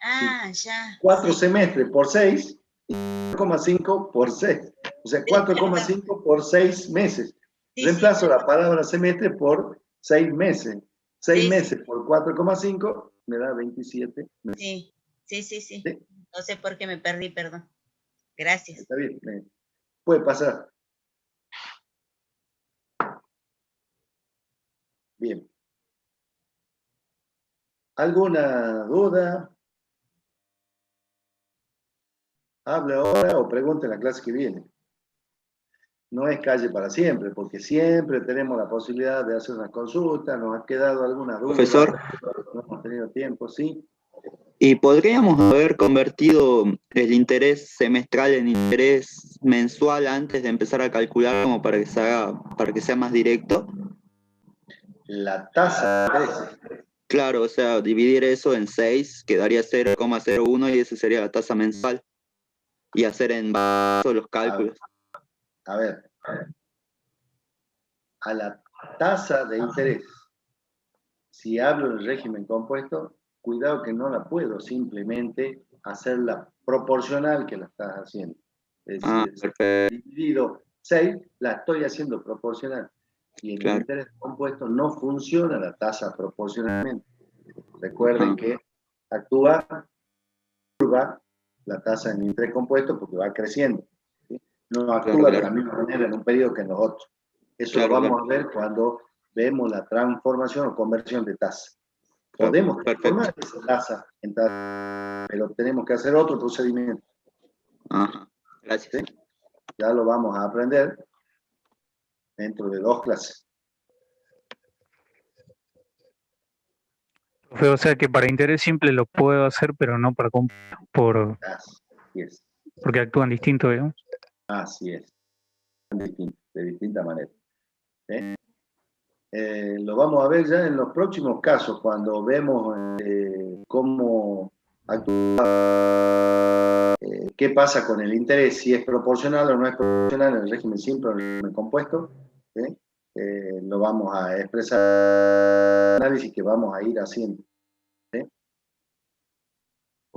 Ah, ya.
4 semestres por 6, 4,5 por 6. O sea, 4,5 por 6 meses. Reemplazo la palabra semestre por 6 meses. 6 meses por 4,5 me da 27 meses.
Sí. No sé por qué me perdí, perdón. Gracias.
Está bien. Puede pasar. Bien. ¿Alguna duda? Hable ahora o pregunte en la clase que viene. No es calle para siempre, porque siempre tenemos la posibilidad de hacer una consulta, nos ha quedado alguna duda.
Profesor.
No hemos tenido tiempo, ¿sí?
¿Y podríamos haber convertido el interés semestral en interés mensual antes de empezar a calcular como para que sea más directo?
La tasa de interés.
Claro, o sea, dividir eso en 6 quedaría 0,01 y esa sería la tasa mensual. Y hacer en base a los cálculos.
A ver. A la tasa de interés, si hablo del régimen compuesto, cuidado que no la puedo simplemente hacerla proporcional que la estás haciendo. Es decir, dividido 6, la estoy haciendo proporcional. Y en el interés compuesto no funciona la tasa proporcionalmente. Recuerden que actúa la tasa en interés compuesto porque va creciendo. ¿Sí? No actúa de la misma manera en un periodo que en los otros. Eso lo vamos a ver cuando vemos la transformación o conversión de tasa. Podemos transformar esa tasa en tasa, pero tenemos que hacer otro procedimiento.
Gracias.
¿Sí? Ya lo vamos a aprender dentro de 2 clases.
O sea que para interés simple lo puedo hacer, pero no para
Así es.
Porque actúan distinto, digamos.
Así es. De distinta manera. Lo vamos a ver ya en los próximos casos, cuando vemos cómo actúa, qué pasa con el interés, si es proporcional o no es proporcional en el régimen simple o en el régimen compuesto. Lo vamos a expresar en el análisis que vamos a ir haciendo.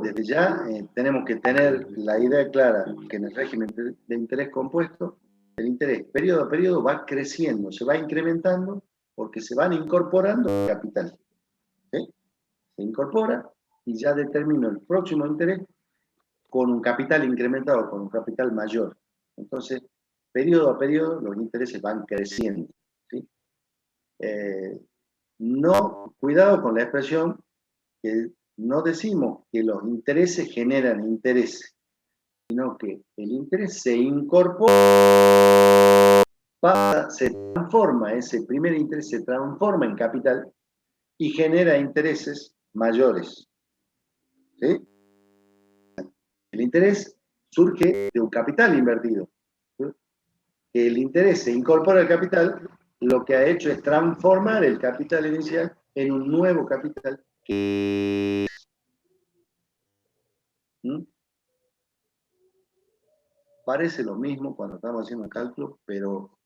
Desde ya tenemos que tener la idea clara que en el régimen de interés compuesto, el interés periodo a periodo va creciendo, se va incrementando porque se van incorporando capital. Se incorpora y ya determino el próximo interés con un capital incrementado, con un capital mayor. Entonces, periodo a periodo los intereses van creciendo. ¿Sí? Cuidado con la expresión que no decimos que los intereses generan intereses, sino que el interés se incorpora, se transforma, ese primer interés se transforma en capital y genera intereses mayores. ¿Sí? El interés surge de un capital invertido. ¿Sí? El interés se incorpora al capital, lo que ha hecho es transformar el capital inicial en un nuevo capital. ¿Mm? Parece lo mismo cuando estamos haciendo el cálculo, pero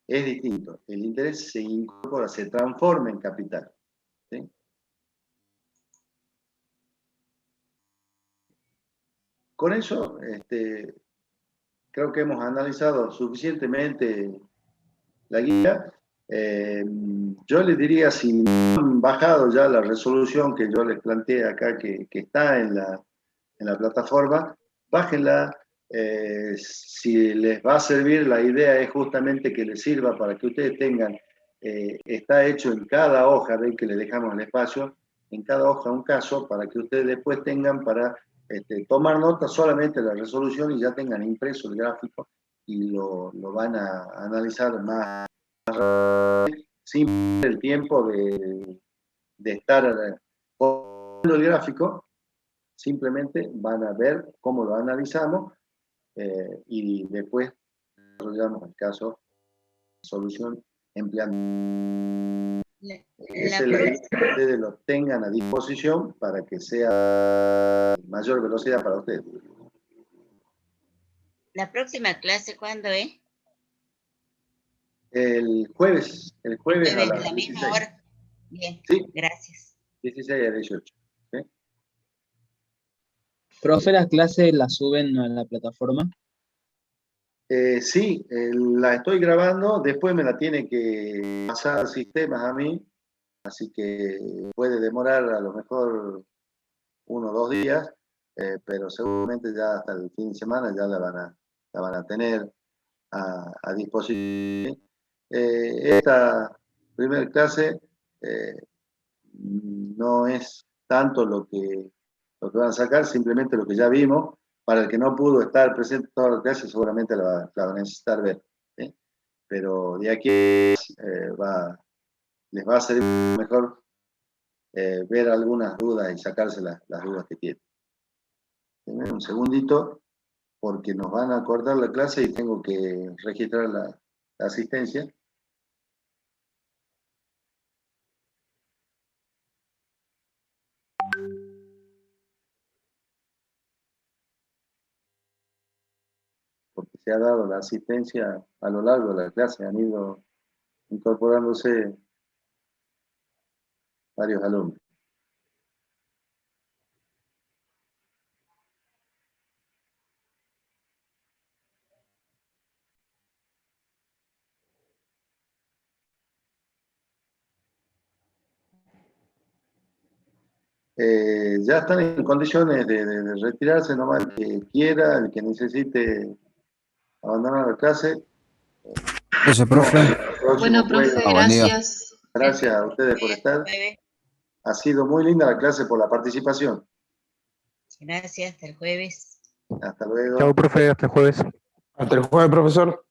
es distinto. El interés se incorpora, se transforma en capital. ¿Sí? Con eso, creo que hemos analizado suficientemente la guía. Yo les diría, si no han bajado ya la resolución que yo les planteé acá, que está en la plataforma, bájenla. Si les va a servir, la idea es justamente que les sirva para que ustedes tengan, está hecho en cada hoja, ven que le dejamos el espacio, en cada hoja un caso, para que ustedes después tengan para tomar nota solamente de la resolución y ya tengan impreso el gráfico y lo van a analizar más sin perder el tiempo de estar poniendo el gráfico. Simplemente van a ver cómo lo analizamos y después desarrollamos el caso de solución empleando. Esa es la idea, que ustedes lo tengan a disposición para que sea mayor velocidad para ustedes.
¿La próxima clase cuándo es?
El jueves a las
la misma
16.
hora. Bien,
sí,
gracias.
16 a 18. ¿Sí?
Profe, ¿las clases las suben a la plataforma?
Sí, la estoy grabando, después me la tiene que pasar sistemas a mí, así que puede demorar a lo mejor 1 o 2 días, pero seguramente ya hasta el fin de semana ya la van a tener a disposición. Esta primera clase no es tanto lo que van a sacar, simplemente lo que ya vimos. Para el que no pudo estar presente en toda la clase, seguramente la va a necesitar ver. ¿Sí? Pero de aquí les va a ser mejor ver algunas dudas y sacarse las dudas que tienen. Denme un segundito, porque nos van a cortar la clase y tengo que registrar la asistencia. Porque se ha dado la asistencia a lo largo de la clase, han ido incorporándose varios alumnos. Ya están en condiciones de retirarse, nomás el que quiera, el que necesite abandonar la clase.
Gracias, profe.
Bueno, profe, gracias.
Gracias a ustedes por estar. Ha sido muy linda la clase por la participación.
Gracias, hasta el jueves.
Hasta luego.
Chao, profe, hasta el jueves.
Hasta el jueves, profesor.